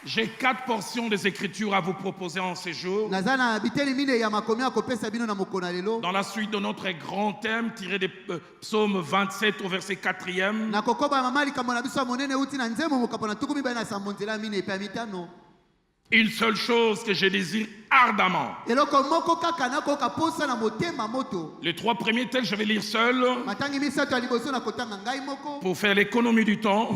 J'ai 4 portions des Écritures à vous proposer en ces jours. Dans la suite de notre grand thème tiré des psaumes 27 au verset 4e. Une seule chose que je désire ardemment. Les 3 premiers textes, je vais lire seul pour faire l'économie du temps.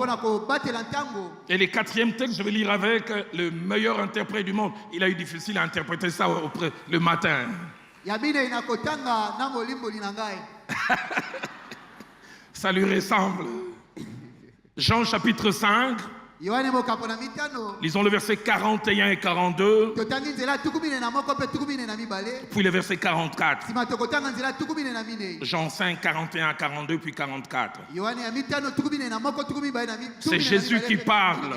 Et les 4e textes, je vais lire avec le meilleur interprète du monde. Il a eu difficile à interpréter ça le matin. Ça lui ressemble. Jean chapitre 5. Lisons le verset 41 et 42, puis le verset 44. Jean 5, 41 à 42, puis 44. C'est Jésus qui parle.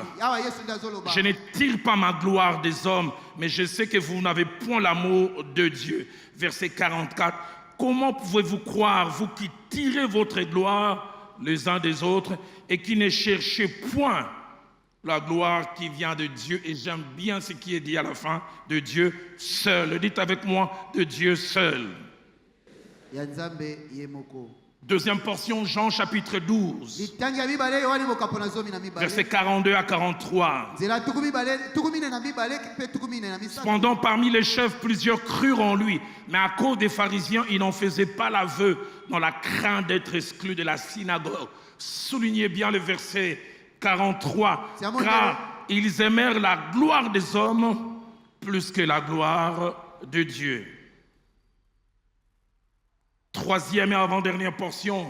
Je ne tire pas ma gloire des hommes, mais je sais que vous n'avez point l'amour de Dieu. Verset 44. Comment pouvez-vous croire, vous qui tirez votre gloire les uns des autres et qui ne cherchez point la gloire qui vient de Dieu? Et j'aime bien ce qui est dit à la fin, de Dieu seul. Dites avec moi, de Dieu seul. Deuxième portion, Jean chapitre 12, versets 42 à 43. Cependant, parmi les chefs, plusieurs crurent en lui, mais à cause des pharisiens, ils n'en faisaient pas l'aveu dans la crainte d'être exclus de la synagogue. Soulignez bien le verset 43, car ils aimèrent la gloire des hommes plus que la gloire de Dieu. Troisième et avant-dernière portion,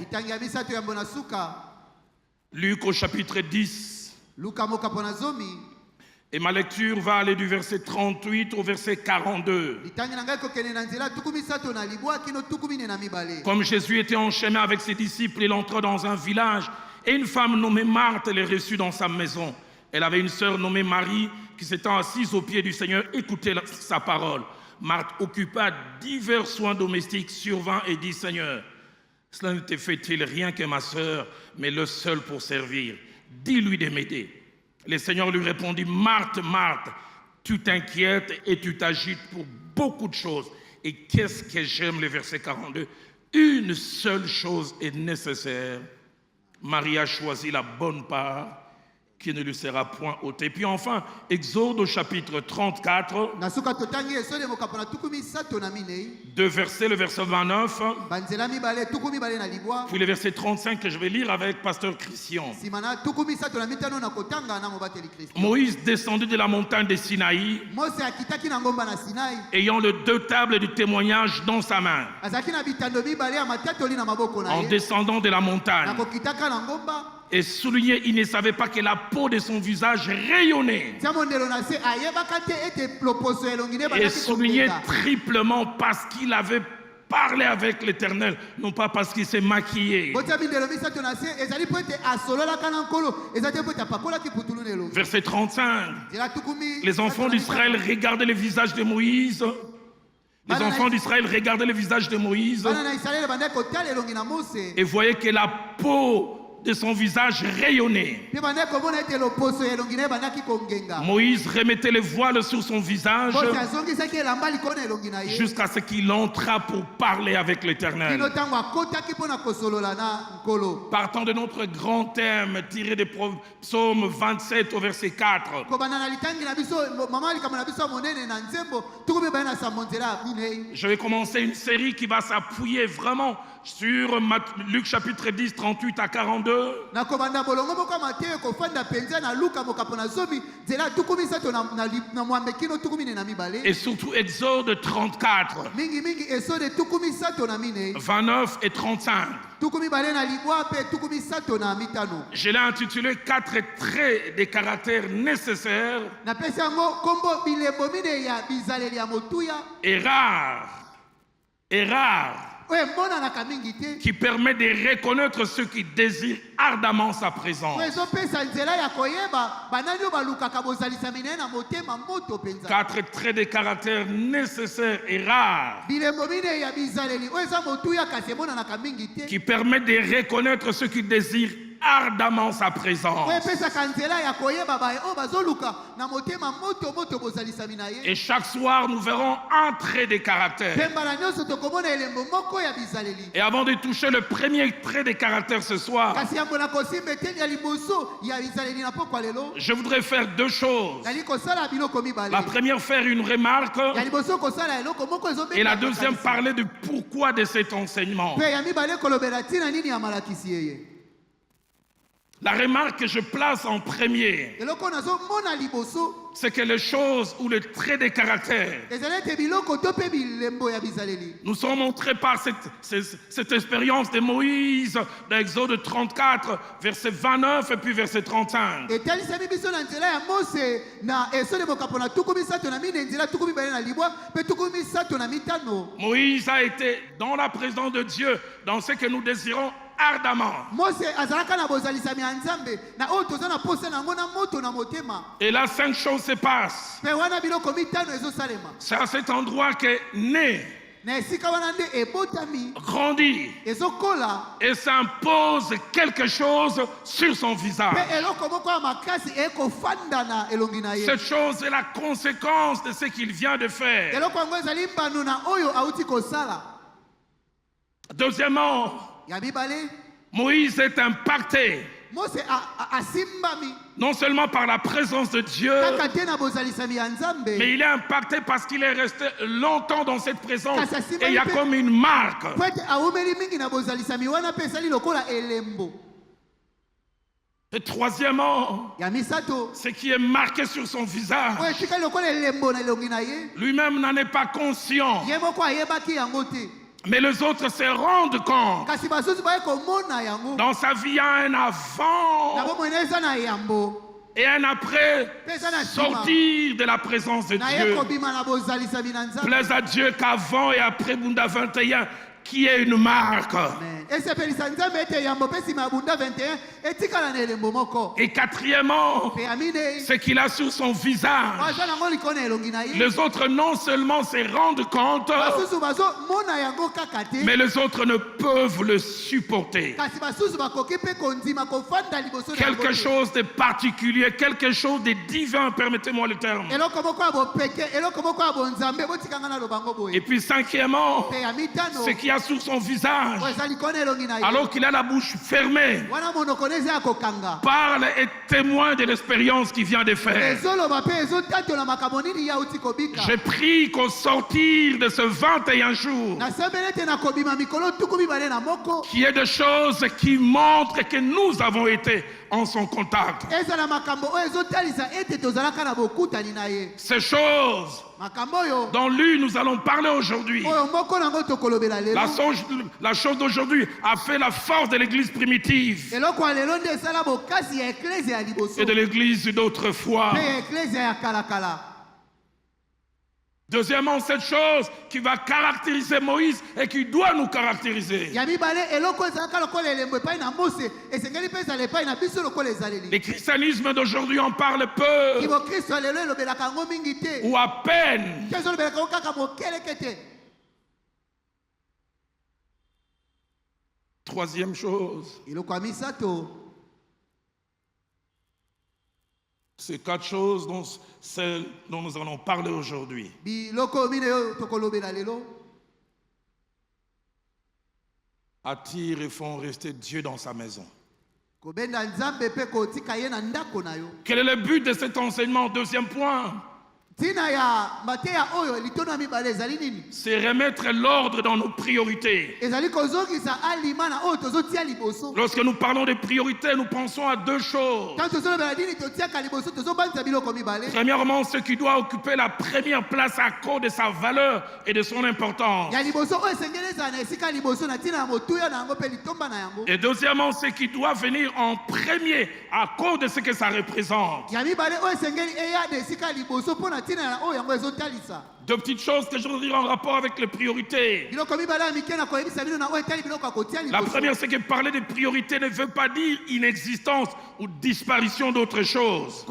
Luc au chapitre 10. Et ma lecture va aller du verset 38 au verset 42. Comme Jésus était en chemin avec ses disciples, il entra dans un village. Et une femme nommée Marthe les reçut dans sa maison. Elle avait une sœur nommée Marie qui s'étant assise aux pieds du Seigneur, écoutait sa parole. Marthe occupa divers soins domestiques, survint et dit, Seigneur, cela ne te fait-il rien que ma sœur, mais le seul pour servir. Dis-lui de m'aider. Le Seigneur lui répondit, Marthe, Marthe, tu t'inquiètes et tu t'agites pour beaucoup de choses. Et qu'est-ce que j'aime, le verset 42, une seule chose est nécessaire. Marie a choisi la bonne part qui ne lui sera point ôtée. Puis enfin, Exode au chapitre 34, 2 versets, le verset 29, puis le verset 35 que je vais lire avec Pasteur Christian. Moïse descendit de la montagne de Sinaï, ayant les 2 tables du témoignage dans sa main. En descendant de la montagne, et souligné, il ne savait pas que la peau de son visage rayonnait. Et souligné triplement parce qu'il avait parlé avec l'Éternel, non pas parce qu'il s'est maquillé. Verset 35. Les enfants d'Israël regardaient le visage de Moïse. Les enfants d'Israël regardaient le visage de Moïse et voyaient que la peau de son visage rayonnait. Moïse remettait le voile sur son visage jusqu'à ce qu'il entra pour parler avec l'Éternel. Partant de notre grand thème tiré des psaumes 27 au verset 4, je vais commencer une série qui va s'appuyer vraiment sur Luc chapitre 10, 38 à 42. Et surtout Exode 34, 29 et 35. Je l'ai intitulé 4 traits des caractères nécessaires et rares qui permet de reconnaître ceux qui désirent ardemment sa présence. 4 traits de caractère nécessaires et rares qui permettent de reconnaître ceux qui désirent ardemment sa présence. Et chaque soir, nous verrons un trait des caractères. Et avant de toucher le premier trait des caractères ce soir, je voudrais faire deux choses. La première, faire une remarque. Et la deuxième, parler du pourquoi de cet enseignement. La remarque que je place en premier, c'est que les choses ou les traits de caractère nous sont montrés par cette expérience de Moïse, d'Exode 34, verset 29 et puis verset 35. Moïse a été dans la présence de Dieu, dans ce que nous désirons ardemment. Et là, 5 choses se passent. C'est à cet endroit qu'est né, grandit et s'impose quelque chose sur son visage. Cette chose est la conséquence de ce qu'il vient de faire. Deuxièmement, Moïse est impacté non seulement par la présence de Dieu, mais il est impacté parce qu'il est resté longtemps dans cette présence et il y a comme une marque. Et troisièmement, ce qui est marqué sur son visage, lui-même n'en est pas conscient. Mais les autres se rendent compte. Dans sa vie, il y a un avant et un après sortir de la présence de Dieu. Plaise à Dieu qu'avant et après Bunda 21, qui est une marque. Et quatrièmement, ce qu'il a sur son visage. Les autres non seulement se rendent compte, mais les autres ne peuvent le supporter. Quelque chose de particulier, quelque chose de divin, permettez-moi le terme. Et puis cinquièmement, ce qu'il y a sur son visage, alors qu'il a la bouche fermée, parle et témoigne de l'expérience qu'il vient de faire. Je prie qu'au sortir de ce 21 jours, qu'il y ait des choses qui montrent que nous avons été en son contact. Ces choses dont lui nous allons parler aujourd'hui. La chose d'aujourd'hui a fait la force de l'église primitive et de l'église d'autrefois. Deuxièmement, cette chose qui va caractériser Moïse et qui doit nous caractériser. Le christianisme d'aujourd'hui en parle peu ou à peine. Troisième chose, c'est 4 choses dont celles dont nous allons parler aujourd'hui. Attirent et font rester Dieu dans sa maison. Quel est le but de cet enseignement? Deuxième point, c'est remettre l'ordre dans nos priorités. Lorsque nous parlons de priorités, nous pensons à 2 choses. Premièrement, ce qui doit occuper la première place à cause de sa valeur et de son importance. Et deuxièmement, ce qui doit venir en premier à cause de ce que ça représente. Deux petites choses que je voudrais dire en rapport avec les priorités. La première, c'est que parler des priorités ne veut pas dire inexistence ou disparition d'autres choses.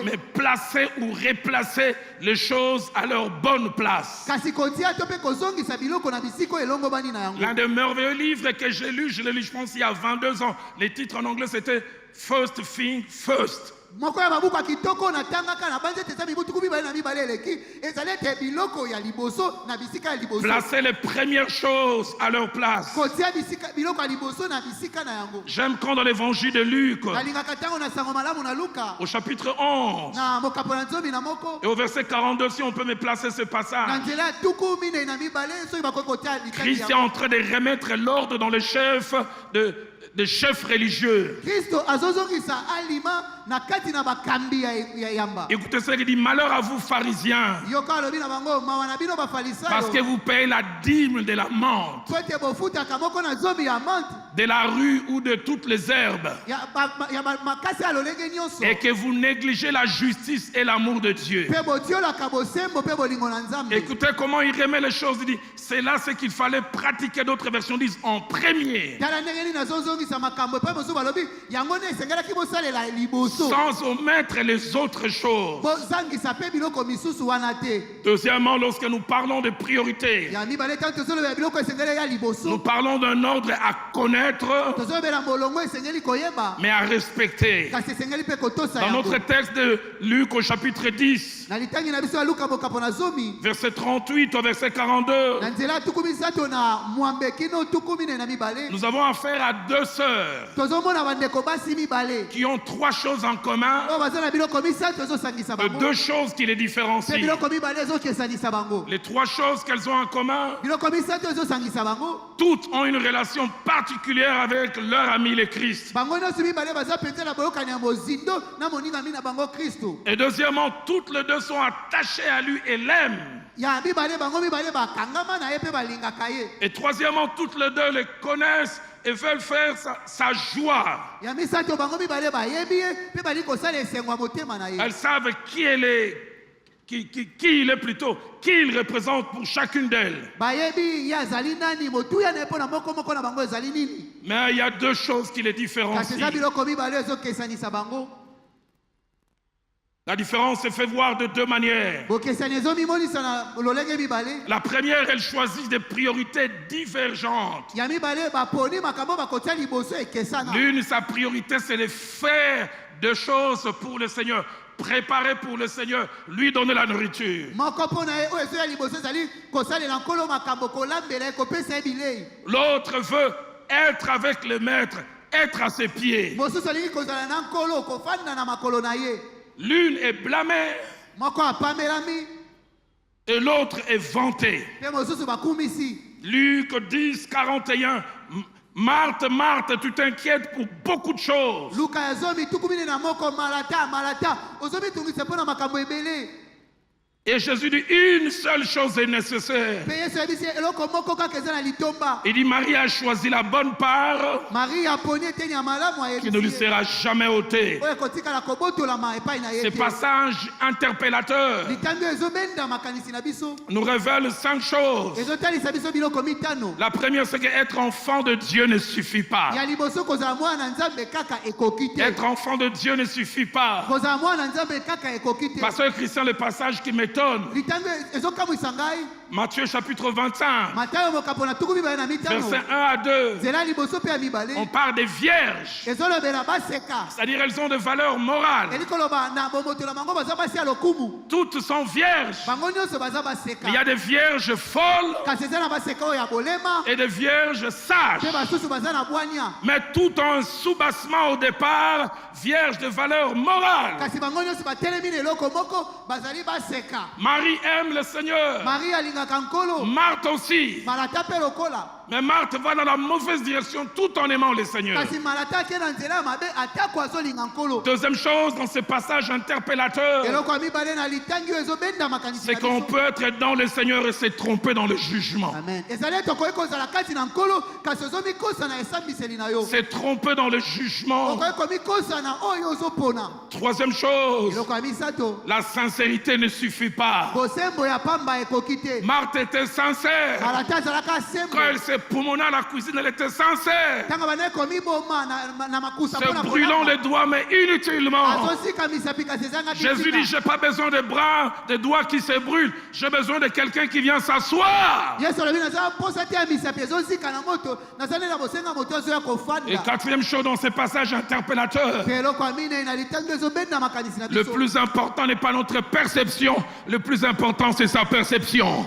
Mais placer ou replacer les choses à leur bonne place. L'un des merveilleux livres que j'ai lu, je l'ai lu je pense il y a 22 ans. Les titres en anglais c'était First Thing First. Placer les premières choses à leur place. J'aime quand dans l'évangile de Luc, au chapitre 11 et au verset 42, si on peut me placer ce passage, Christ est en train de remettre l'ordre dans les chefs des chefs religieux. Écoutez ça, il dit malheur à vous pharisiens, parce que vous payez la dîme de la menthe, de la rue ou de toutes les herbes, et que vous négligez la justice et l'amour de Dieu. Écoutez comment il remet les choses. Il dit c'est là ce qu'il fallait pratiquer. D'autres versions disent en premier, sans omettre les autres choses. Deuxièmement, lorsque nous parlons de priorité, nous parlons d'un ordre à connaître, mais à respecter. Dans notre texte de Luc au chapitre 10, verset 38 au verset 42, nous avons affaire à deux sœurs qui ont trois choses en commun, deux choses qui les différencient. Les trois choses qu'elles ont en commun, toutes ont une relation particulière avec leur ami le Christ. Et deuxièmement, toutes les deux sont attachées à lui et l'aiment. Et troisièmement, toutes les deux les connaissent et veulent faire sa joie. Elles savent qui elle est, qui il est plutôt, qui il représente pour chacune d'elles. Mais il y a deux choses qui les différencient. La différence se fait voir de deux manières. La première, elle choisit des priorités divergentes. L'une, sa priorité, c'est de faire des choses pour le Seigneur, préparer pour le Seigneur, lui donner la nourriture. L'autre veut être avec le maître, être à ses pieds. L'une est blâmée et l'autre est vantée. Luc 10, 41. Marthe, Marthe, tu t'inquiètes pour beaucoup de choses. Et Jésus dit, une seule chose est nécessaire. Il dit, Marie a choisi la bonne part qui ne lui sera jamais ôtée. Ce passage interpellateur nous révèle 5 choses. La première, c'est qu'être enfant de Dieu ne suffit pas. Être enfant de Dieu ne suffit pas. Pasteur Christian, le passage qui m'étonne, Matthieu chapitre 25, verset 1 à 2, on parle des vierges, c'est-à-dire elles ont de valeur morale. Toutes sont vierges. Il y a des vierges folles et des vierges sages, mais tout ont un soubassement au départ, vierges de valeur morale. Marie aime le Seigneur. Marthe aussi. Mais Marthe va dans la mauvaise direction tout en aimant le Seigneur. Deuxième chose dans ce passage interpellateur, c'est qu'on peut être dans le Seigneur et se tromper dans le jugement. Se tromper dans le jugement. Troisième chose, la sincérité ne suffit pas. Marthe était sincère. Quand elle s'est promenée à la cuisine, elle était sincère. Se brûlant les doigts, mais inutilement. Jésus dit, j'ai pas besoin de bras, de doigts qui se brûlent. J'ai besoin de quelqu'un qui vient s'asseoir. Et quatrième chose dans ce passage interpellateur, le plus important n'est pas notre perception, le plus important c'est sa perception.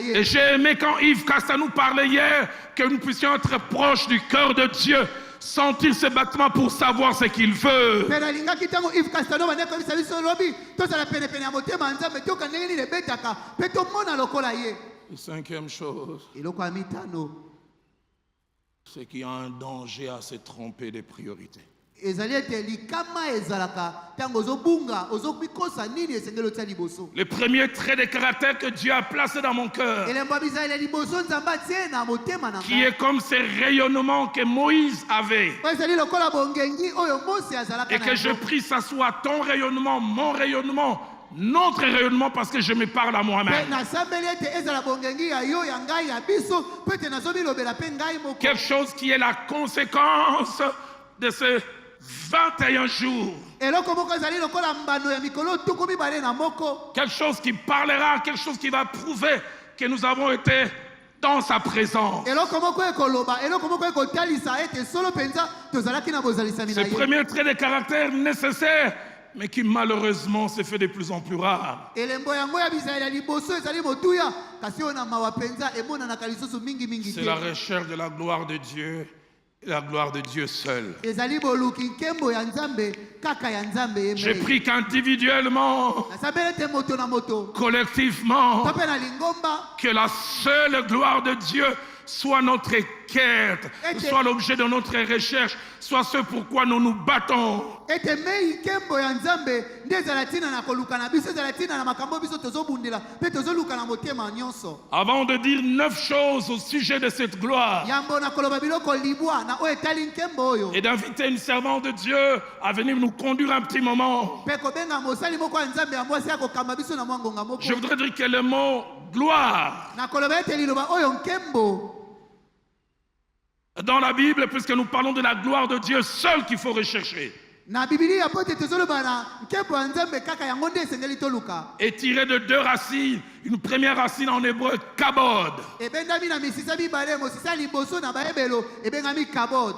Et j'ai aimé quand Yves Casta nous parlait hier que nous puissions être proches du cœur de Dieu, sentir ses battements pour savoir ce qu'il veut. Et cinquième chose, c'est qu'il y a un danger à se tromper des priorités. Le premier trait de caractère que Dieu a placé dans mon cœur, qui est comme ce rayonnement que Moïse avait, et que je prie, ça soit ton rayonnement, mon rayonnement, notre rayonnement, parce que je me parle à moi-même. Quelque chose qui est la conséquence de ce 21 jours. Quelque chose qui parlera, quelque chose qui va prouver que nous avons été dans sa présence. Ce premier trait de caractère nécessaire, mais qui malheureusement se fait de plus en plus rare. C'est la recherche de la gloire de Dieu. La gloire de Dieu seul. Je prie qu'individuellement, collectivement, que la seule gloire de Dieu soit notre quête, soit l'objet de notre recherche, soit ce pourquoi nous nous battons. Avant de dire 9 choses au sujet de cette gloire, et d'inviter une servante de Dieu à venir nous conduire un petit moment, je voudrais dire que le mot gloire dans la Bible, puisque nous parlons de la gloire de Dieu seul qu'il faut rechercher, est tiré de 2 racines. Une première racine en hébreu, kabod. Et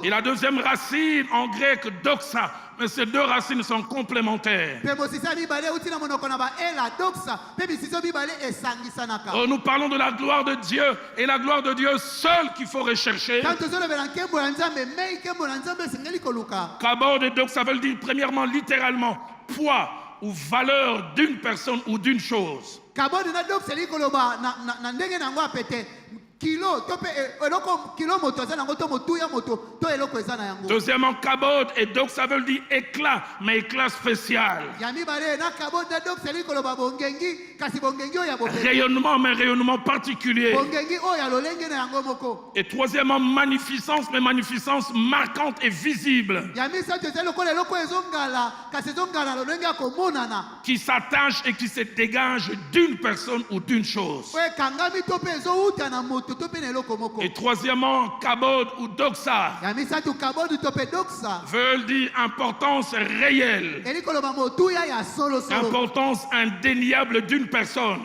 la deuxième racine en grec, doxa. Mais ces 2 racines sont complémentaires. Nous parlons de la gloire de Dieu, et la gloire de Dieu seule qu'il faut rechercher. Kabod et doxa veulent dire premièrement, littéralement, poids ou valeur d'une personne ou d'une chose. Deuxièmement, kabod et donc ça veut dire éclat, mais éclat spécial. Rayonnement, mais rayonnement particulier. Et troisièmement, magnificence, mais magnificence marquante et visible, qui s'attache et qui se dégage d'une personne ou d'une chose. Et troisièmement, kabod ou doxa veulent dire importance réelle, importance indéniable d'une personne,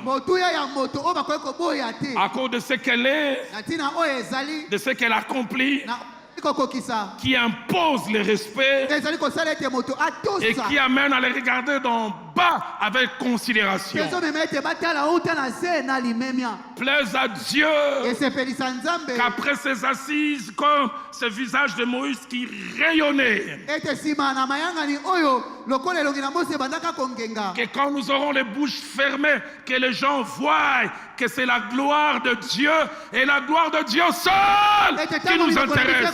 à cause de ce qu'elle est, de ce qu'elle accomplit, qui impose le respect et qui amène à les regarder dans bas avec considération. Plaise à Dieu qu'après ces assises, comme ce visage de Moïse qui rayonnait, que quand nous aurons les bouches fermées, que les gens voient que c'est la gloire de Dieu et la gloire de Dieu seul qui nous intéresse.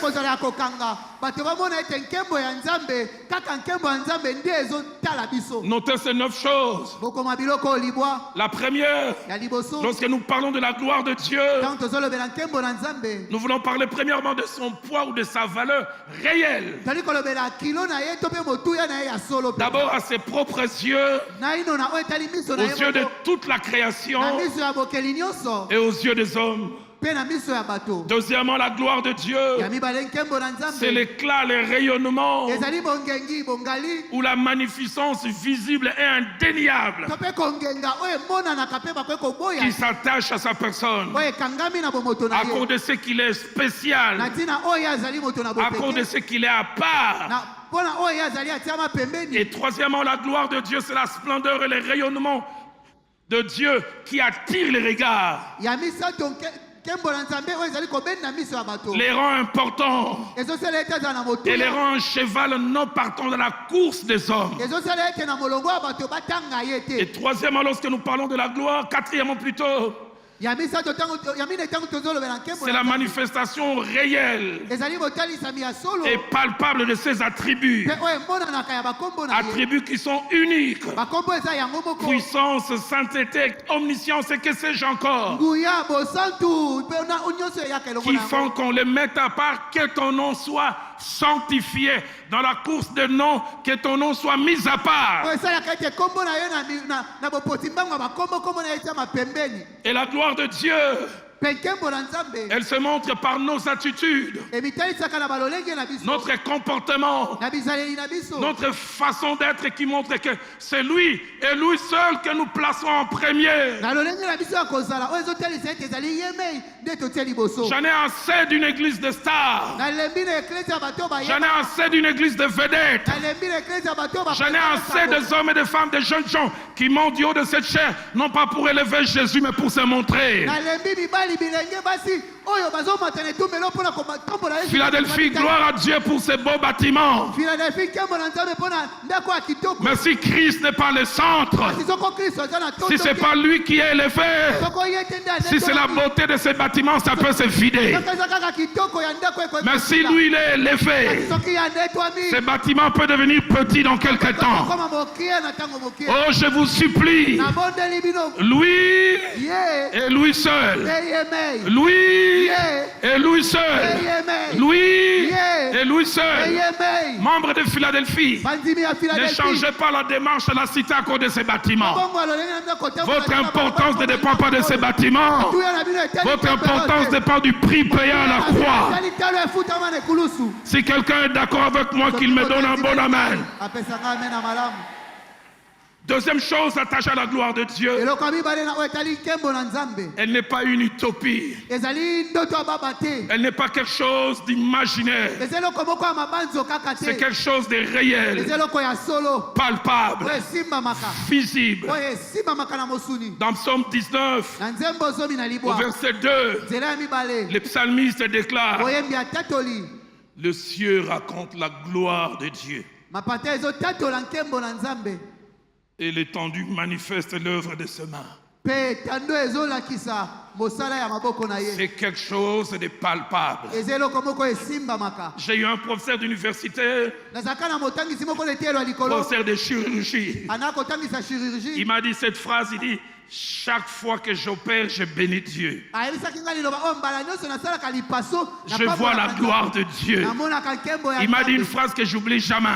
Notez ces 9 choses. La première, lorsque nous parlons de la gloire de Dieu, nous voulons parler premièrement de son poids ou de sa valeur réelle. D'abord à ses propres yeux, aux yeux de toute la création et aux yeux des hommes. Deuxièmement, la gloire de Dieu, c'est l'éclat, le rayonnement, où la magnificence visible et indéniable qui s'attache à sa personne, à cause de ce qu'il est spécial, à cause de ce qu'il est à part. Et troisièmement, la gloire de Dieu, c'est la splendeur et le rayonnement de Dieu qui attire les regards, les rend importants et les rend un cheval non partant de la course des hommes. Et troisièmement, lorsque nous parlons de la gloire, quatrièmement plutôt, c'est la manifestation réelle et palpable de ses attributs. Attributs qui sont uniques. Puissance, sainteté, omniscience et que sais-je encore. Qui font qu'on les mette à part, que ton nom soit sanctifié. Dans la course de nom, que ton nom soit mis à part. Et la gloire de Dieu, elle se montre par nos attitudes, notre comportement, notre façon d'être qui montre que c'est lui et lui seul que nous plaçons en premier. J'en ai assez d'une église de stars. J'en ai assez d'une église de vedettes. J'en ai assez des hommes et des femmes, des jeunes gens qui montent du haut de cette chair, non pas pour élever Jésus, mais pour se montrer. Philadelphie, gloire à Dieu pour ces beaux bâtiments. Mais si Christ n'est pas le centre, si ce n'est pas lui qui est élevé, si c'est la beauté de ces bâtiments, ça peut se vider. Mais si lui il est élevé, ces bâtiments peuvent devenir petits dans quelques temps. Oh, je vous supplie, lui et lui seul, lui et lui seul, lui et lui seul, membre de Philadelphie, ne changez pas la démarche de la cité à cause de ces bâtiments. Votre importance ne dépend pas de ces bâtiments. Votre importance dépend du prix payé à la croix. Si quelqu'un est d'accord avec moi, qu'il me donne un bon amen. Deuxième chose attachée à la gloire de Dieu, elle n'est pas une utopie. Elle n'est pas quelque chose d'imaginaire. C'est quelque chose de réel, palpable, visible. Dans Psaume 19, au verset 2, le psalmiste déclare: le ciel raconte la gloire de Dieu, et l'étendue manifeste l'œuvre de ses mains. C'est quelque chose de palpable. J'ai eu un professeur d'université, professeur de chirurgie. Il m'a dit cette phrase, il dit: chaque fois que j'opère, je bénis Dieu. Je vois la gloire de Dieu. Il m'a dit une phrase que j'oublie jamais.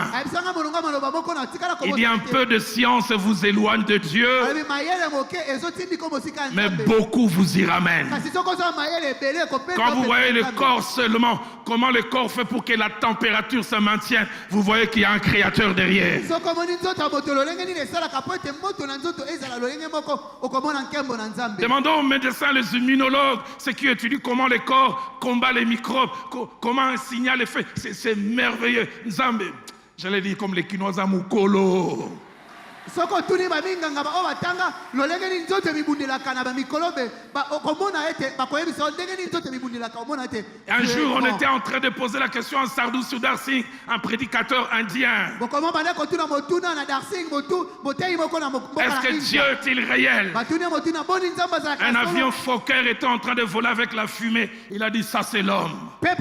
Il dit: un peu de science vous éloigne de Dieu, mais beaucoup vous y ramène. Quand vous voyez le corps seulement, comment le corps fait pour que la température se maintienne, vous voyez qu'il y a un créateur derrière. Demandons aux médecins, les immunologues, ceux qui étudient comment le corps combat les microbes, comment un signal est fait. C'est merveilleux. Nzambe, j'allais dire comme les Kinois à Mukolo. soko tuni ba minganga ba o batanga lolenge ni nzoto mibundelaka na ba mikolobe ba okomona ete ba koyebisa ndenge ni nzoto mibundelaka omona ete. Un jour on était en train de poser la question à Sardou Sudar Singh, un prédicateur indien. Bokomo bana kotuna motuna na Darsing motu botei moko na moko. Est-ce que Dieu est-il réel? Un avion Fokker était en train de voler avec la fumée. Il a dit ça c'est l'homme. Et à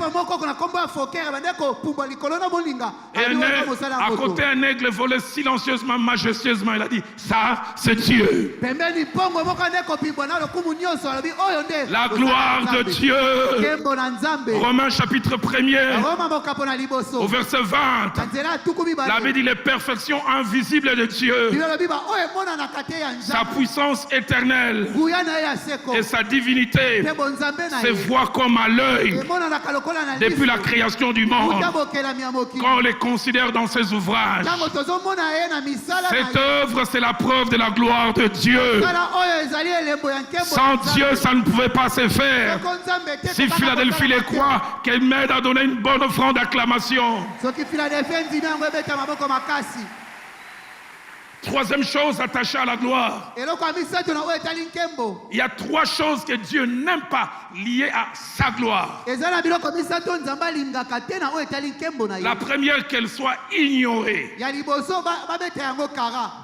côté un aigle volait silencieusement, majestueusement. Il a dit ça c'est Dieu. La gloire de Dieu. Romains chapitre 1er au verset 20. La Bible dit les perfections invisibles de Dieu. Sa puissance éternelle et sa divinité se voient comme à l'œil depuis la création du monde. Quand on les considère dans ses ouvrages, cette œuvre c'est la preuve de la gloire de Dieu. Sans Dieu ça ne pouvait pas se faire. Si Philadelphie les croit, qu'elle m'aide à donner une bonne offrande d'acclamation. Troisième chose attachée à la gloire. Il y a trois choses que Dieu n'aime pas liées à sa gloire. La première, qu'elle soit ignorée,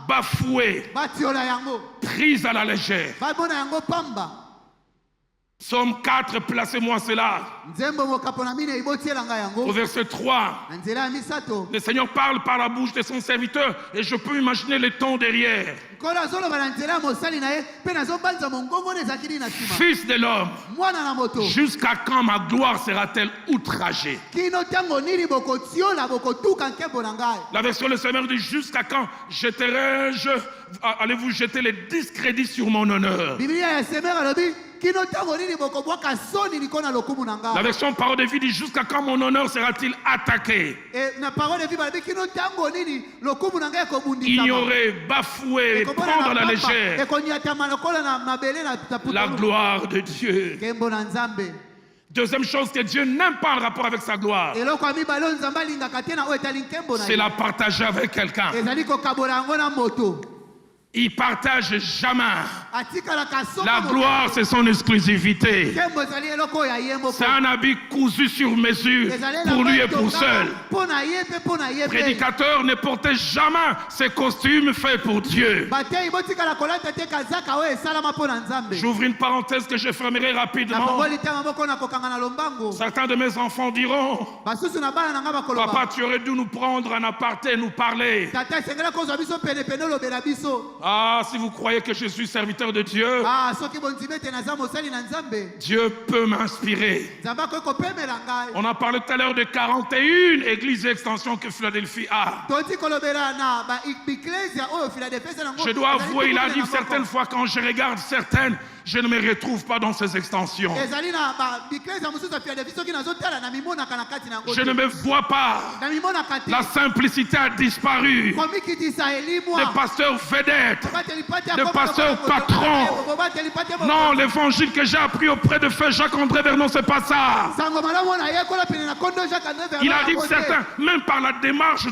bafouée, prise à la légère. Psaume 4, placez-moi cela. Au verset 3, le Seigneur parle par la bouche de son serviteur et je peux imaginer les tons derrière. Fils de l'homme, jusqu'à quand ma gloire sera-t-elle outragée? La version le Seigneur dit jusqu'à quand jeterai-je, allez-vous jeter les discrédits sur mon honneur? La version parole de vie dit jusqu'à quand mon honneur sera-t-il attaqué? Ignorer, bafouer, prendre à la légère la gloire de Dieu. Deuxième chose que Dieu n'aime pas en rapport avec sa gloire, c'est la partager avec quelqu'un. Il partage jamais. La gloire, c'est son exclusivité. C'est un habit cousu sur mesure pour lui et pour seul. Prédicateur ne portait jamais ses costumes faits pour Dieu. J'ouvre une parenthèse que je fermerai rapidement. Certains de mes enfants diront: Papa, tu aurais dû nous prendre en aparté et nous parler. Ah, si vous croyez que je suis serviteur de Dieu, Dieu peut m'inspirer. On a parlé tout à l'heure de 41 églises d'extension que Philadelphie a. Je dois avouer, il arrive certaines fois quand je regarde certaines, je ne me retrouve pas dans ces extensions. Je ne me vois pas. La simplicité a disparu. Les pasteurs vedettes, les pasteurs patrons. Non, l'évangile que j'ai appris auprès de Frère Jacques-André Vernon, c'est pas ça. Il arrive certains, même par la démarche,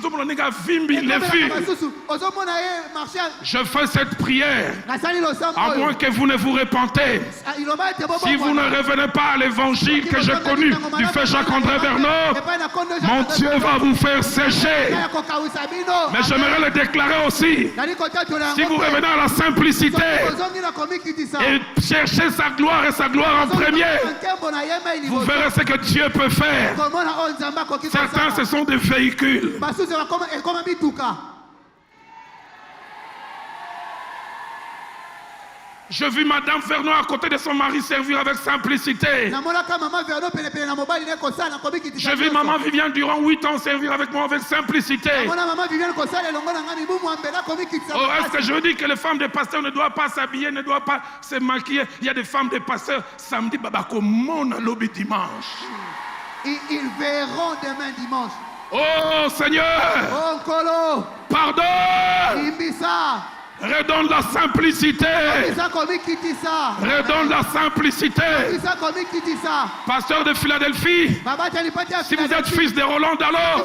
je fais cette prière, à moins que vous ne vous repentez. Si vous ne revenez pas à l'évangile que j'ai connu du Frère Jacques-André Vernon, mon Dieu va vous faire sécher. Mais j'aimerais le déclarer aussi. Si vous revenez à la simplicité et cherchez sa gloire et sa gloire en premier, vous verrez ce que Dieu peut faire. Certains, ce sont des véhicules. Je vis Madame Vernon à côté de son mari servir avec simplicité. Je vis Maman Viviane durant 8 ans servir avec moi avec simplicité. Oh, est-ce que je veux dire que les femmes de pasteurs ne doivent pas s'habiller, ne doivent pas se maquiller? Il y a des femmes de pasteurs samedi, babako lobby dimanche. Ils verront demain dimanche. Oh Seigneur, pardonne. Redonne la simplicité. Isa komikitisa. Redonne la simplicité. Isa komikitisa. Pasteur de Philadelphie, Baba talipatia si vous êtes fils de Roland Dallot,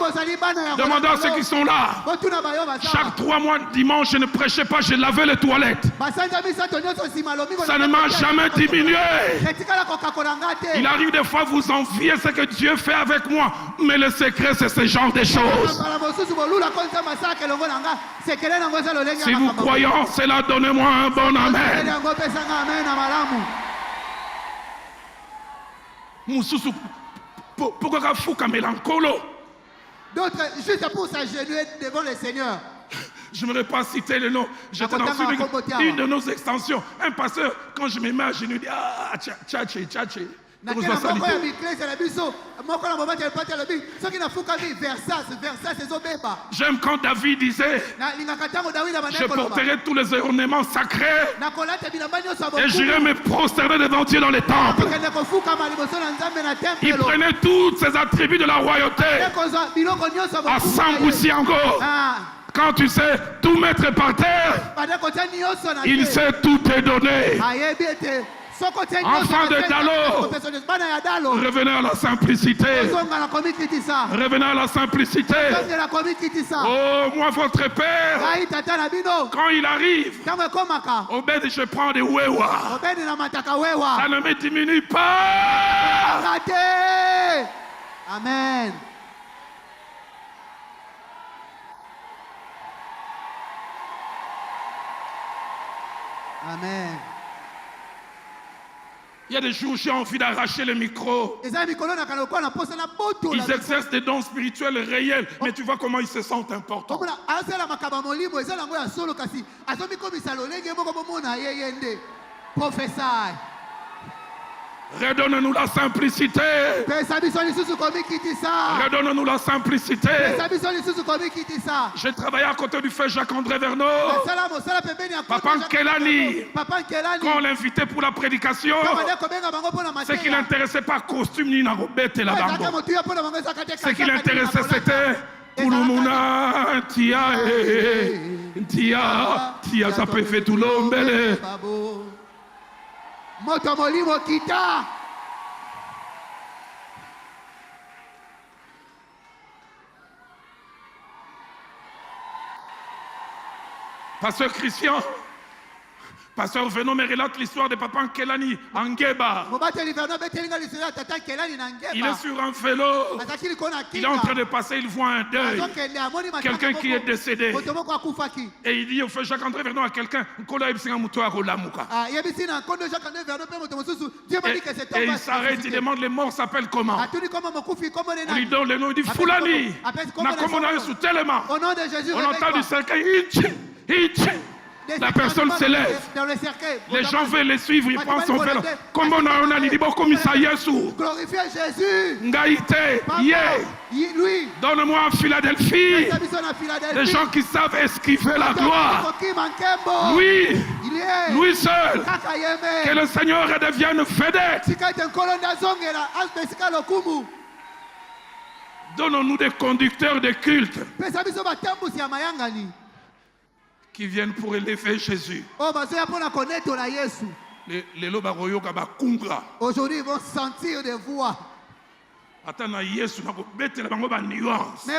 demandez à ceux qui sont là. Chaque 3 mois, dimanche, je ne prêchais pas, je lavais les toilettes. Ça ne m'a jamais diminué. Il arrive des fois, vous enviez ce que Dieu fait avec moi, mais le secret, c'est ce genre de choses. Si vous croyez en cela, donnez-moi un bon amen. Moussousou, pourquoi tu fous mélancolo? D'autres, juste pour s'agenouiller devant le Seigneur. Je ne vais pas citer le nom. J'étais dans une de nos extensions. Un pasteur, quand je me mets à genoux, il dit ah, tchatché. J'aime quand David disait je porterai tous les ornements sacrés et j'irai me prosterner devant Dieu dans les temples. Il prenait tous ses attributs de la royauté à Sambusiango. Quand tu sais tout mettre par terre, il sait tout te donner. Enfant de Dallot, revenez à la simplicité. Revenez à la simplicité. Oh, moi, votre père, quand il arrive, Obed, je prends des wewa. Ça ne me diminue pas. Amen. Amen. Il y a des jours où j'ai envie d'arracher le micro. Ils exercent des dons spirituels réels, mais tu vois comment ils se sentent importants. Prophèse. Redonne-nous la simplicité. Redonne-nous la simplicité. J'ai travaillé à côté du frère Jacques-André Verneau. Papa Kelani, quand on l'invitait pour la prédication, ce qui l'intéressait pas costume ni narobette et la bango. Ce qui l'intéressait c'était Kulumuna, tia, ça peut faire tout l'homme. Motomolimo kita. Pasteur Christian, Pasteur Venon me relate l'histoire de Papa Kelani Angeba. Il est sur un vélo. Il est en train de passer, il voit un deuil. Quelqu'un qui est décédé. Et il dit au frère Jacques-André Vernon à quelqu'un, et il s'arrête, il demande les morts s'appellent comment. On lui donne le nom, il dit Foulani. On entend du cercueil. La personne se lève. Les gens veulent les suivre. Il prend son vélo. Comme on a dit, glorifiez Jésus. Ngaïté, lui. Donne-moi en Philadelphie des gens qui savent esquiver la gloire. Lui seul. Que le Seigneur redevienne vedette. Donne-nous des conducteurs de culte qui viennent pour élever Jésus. Aujourd'hui, ils vont sentir des voix. Même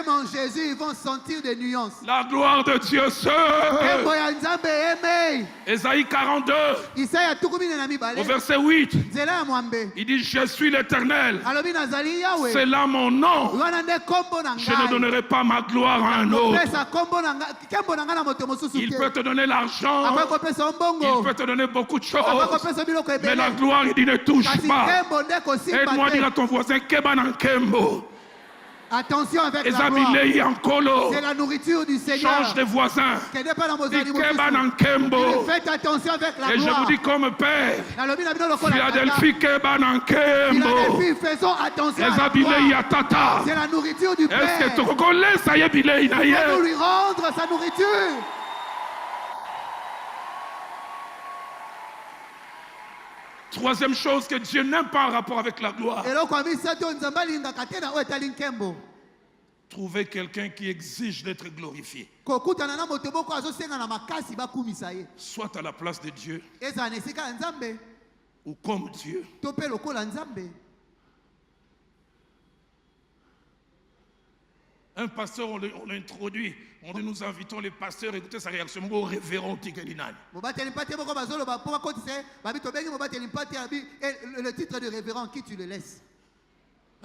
en Jésus, ils vont sentir des nuances. La gloire de Dieu seul. Ésaïe 42, au verset 8, il dit je suis l'Éternel. C'est là mon nom. Je ne donnerai pas ma gloire à un autre. Il peut te donner l'argent. Il peut te donner beaucoup de choses. Mais la gloire, il dit ne touche pas. Aide-moi à dire à ton voisin Kembo. Attention avec la gloire. C'est la nourriture du Seigneur. Change de voisin. Faites attention avec la gloire. Et je vous dis comme père, Philadelphie, faisons attention à la gloire. C'est la nourriture du Père. Est-ce que tu reconnais ça? Il faut lui rendre sa nourriture. Troisième chose que Dieu n'aime pas en rapport avec la gloire. Trouver quelqu'un qui exige d'être glorifié. kokutana na moto moko azosenga na makasi bakumisa ye Soit à la place de Dieu ezala na esika ya nzambe ou comme Dieu. to mpe lokola nzambe. Un pasteur, on l'introduit. On dit nous invitons les pasteurs, écoutez sa réaction. Au révérend Tikelinani. Mobateli mpate moko bazoloba mpo bakotisa ye babi tobengi mobateli mpate abi le titre de révérend qui tu le laisses.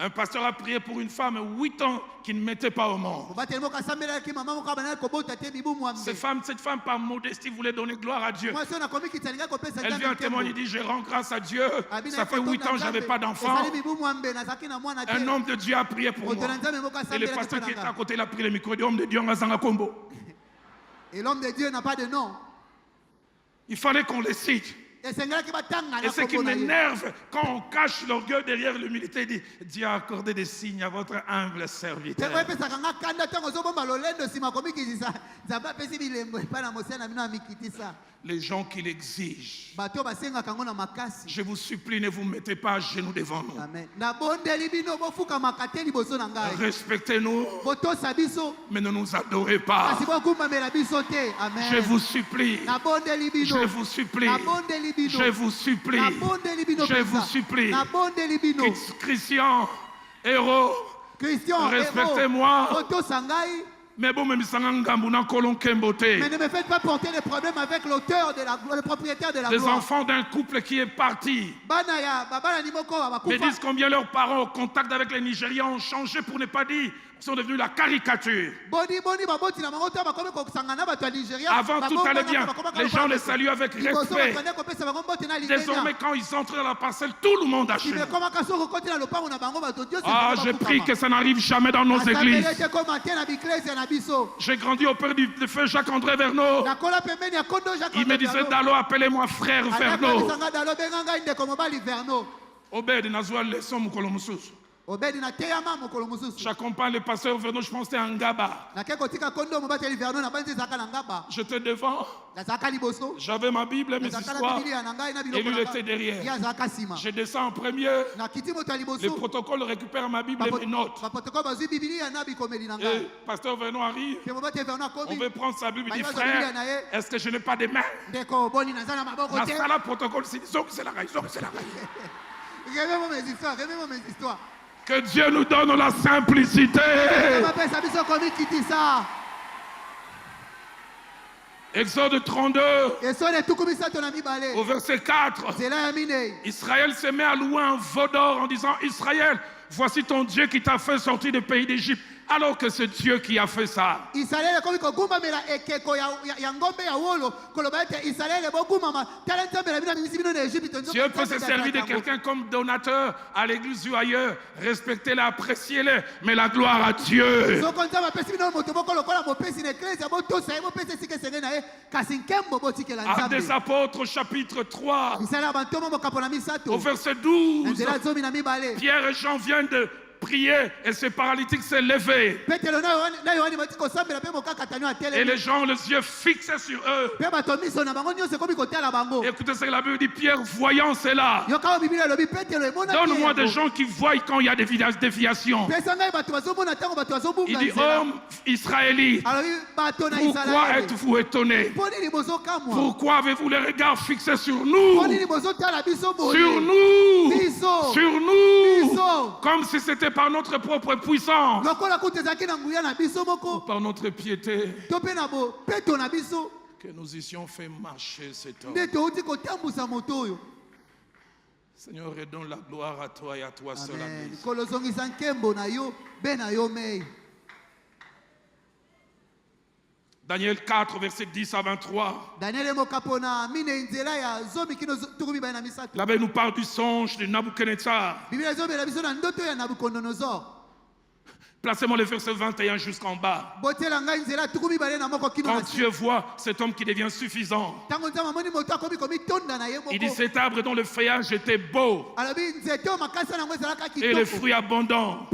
Un pasteur a prié pour une femme 8 ans qui ne mettait pas au monde. Mobateli moko asambelaki mama moko abanaki kobota te mibu mwambe. Cette femme par modestie voulait donner gloire à Dieu. mwasi oyo nakomi kitsalinga kopesa Elle vient témoigner, dit je rends grâce à Dieu. Ça fait 8 ans que je n'avais pas d'enfant. ezali mibu mwambe nazalaki na mwana te. Un homme de Dieu a prié pour moto moi. na nzambe moko Et le asambelaki pasteur mpo qui na était nga. à côté, il a pris le micro et dit homme de Dieu, Ngazanga Kombo. Et l'homme de Dieu n'a pas de nom. Il fallait qu'on les cite. esengelaki batanga Et na ce qui kombo na ye. m'énerve, quand on cache l'orgueil derrière l'humilité, dit Dieu a accordé des signes à votre humble serviteur. ntango epesaka nga kanda ntango ozobomba lolendo nsima komikitisa nzambe apesi bilembo epai na mosala na bino amikitisa. Les gens qui l'exigent, bato basengaka yango na makasi. je vous supplie, ne vous mettez pas à genoux devant nous. Amen. nabondeli bino bofukamaka te liboso na ngai. Respectez-nous, botosa biso mais ne nous adorez pas. kasi bogumbamela biso te. Amen. Je vous supplie, nabondeli bino je vous supplie, nabondeli bino je vous supplie, nabondeli bino je vous supplie. nabondeli bino Christian, héros, Christian respectez-moi. botosa ngai. Mais bon, même sans ngambu na kolon kembote. Mais ne me faites pas porter des problèmes avec l'auteur de le propriétaire de la Des gloire. enfants d'un couple qui est parti. Bana ya babana ni moko Mais bakufa. disent combien leurs parents au contact avec les Nigérians ont changé pour ne pas dire sont devenus la caricature. Boni baboti na mango ta bakomi ko sangana bato ya Nigeria. Avant tout allait bien. Les gens les saluent avec respect. Désormais quand ils entrent dans la parcelle, tout le monde a changé. Ah, je prie que ça n'arrive jamais dans nos églises. J'ai grandi au père du feu Jacques-André Verneau. Il me disait Dalo, appelez-moi frère Verneau. Obed Nazwa leçon mukolo mususu. J'accompagne le pasteur Verneau, je pense que c'était un Ngaba. J'étais devant, j'avais ma Bible et mes histoires, et lui il était derrière. Je descends en premier, le protocole récupère ma Bible et mes notes. Et pasteur Verneau arrive, on veut prendre sa Bible, il dit frère, est-ce que je n'ai pas de mains? Dans ce cas-là, protocole, c'est la raison, c'est la raison. Que Dieu nous donne la simplicité. Exode 32, au verset 4. Israël se met à louer un veau d'or en disant Israël, voici ton Dieu qui t'a fait sortir du pays d'Égypte. Alors que c'est Dieu qui a fait ça. Dieu peut se servir de quelqu'un comme donateur à l'église ou ailleurs. Respectez-le, appréciez-le, mais la gloire à Dieu. Actes des apôtres, chapitre 3, au verset 12. Pierre et Jean viennent de prier et ce paralytique s'est levé. Et les gens, les yeux fixés sur eux. Écoutez ce que la Bible dit, Pierre voyant cela. Donne-moi des gens qui voient quand il y a des déviations. Il dit, homme israélite, pourquoi êtes-vous étonnés? Pourquoi avez-vous les regards fixés sur nous? Sur nous, sur nous, comme si c'était par notre propre puissance, ou par notre piété, que nous eussions fait marcher cet homme. Seigneur, redonne la gloire à toi et à toi seul. Daniel 4, verset 10 à 23. Là-bas, il nous parle du songe de Nabuchodonosor. Placez-moi le verset 21 jusqu'en bas. Quand Dieu voit cet homme qui devient suffisant, il dit cet arbre dont le feuillage était beau et le fruit abondant,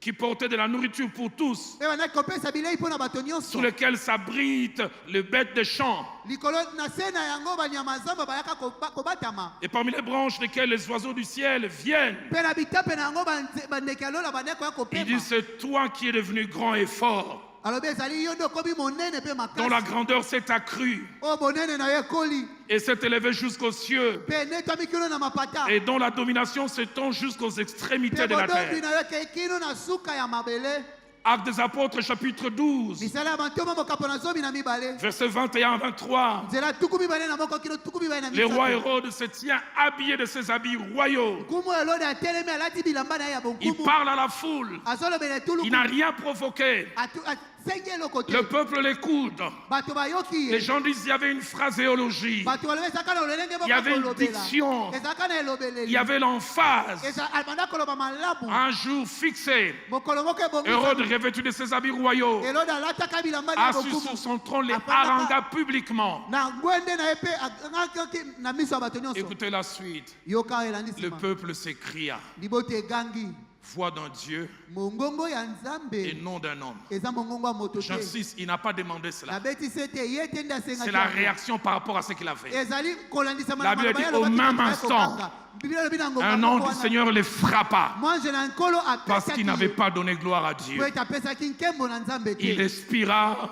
qui portait de la nourriture pour tous, mpe bandaki kopesa bilei mpo na bato sous nyonso lequel s'abritent les bêtes des champs, likolo na se na yango banyama zamba bayaka kobatama et parmi les branches desquelles les oiseaux du ciel viennent. mpe na bitape na yango bandeke ya lola bandeki koya Il dit, kopema c'est toi qui es devenu grand et fort, alobi ezali yo nde okomi monene mpe dont la makasi grandeur s'est accrue oyo bonene na yo ekoli et s'est élevée jusqu'aux cieux, mpe netwami kino na mapata et dont la domination s'étend jusqu'aux extrémités mpe de la bodombi terre. na yo ekei kino na suka ya mabele Actes des apôtres, chapitre 12, misala ya bantoma mokapo na zomi na mibale versets 21 à 23. nzela tuku mibale na moko kino tuku mibale na Le roi misato Hérode se tient habillé de ses habits royaux. nkumu elode atelemi alati bilamba na ye ya Il bonkumu parle à la foule. azolobela Il etuluku n'a rien provoqué. asengi eloko te Le peuple l'écoute. bato bayoki Les ye gens disent qu'il y avait une phraséologie, bato balobi ezalaka na lolenge il y avait une kolobela diction, ezalaka na il elobeleli y avait l'emphase. banda koloba malamu Un jour fixé, mokolo moko Hérode, ebongisa revêtu de ses habits royaux, elode alataka bilamba na ye assis sur bonkumu son trône, les Afandaka harangua publiquement. na ngwende na ye mpe angaki na miso ya bato nyonso Écoutez la suite. yoka elandi Le nsima peuple s'écria, liboto egangi voix d'un Dieu mongongo ya et nzambe non d'un homme. eza mongongo ya moto te J'insiste, il n'a pas demandé cela. nabetisi ete ye te nde C'est la asengaki réaction par rapport à ce qu'il a fait. ezali kolandisama La na Bible maloba ye dit, au alobaki même bato instant, bakokanga. Biblia elobi na ngonga Un moko ange du wana, Seigneur les frappa mwanze na nkolo parce qu'il apesaki n'avait ye pas donné gloire à Dieu. po ete apesaki nkembo na nzambe Il te expira,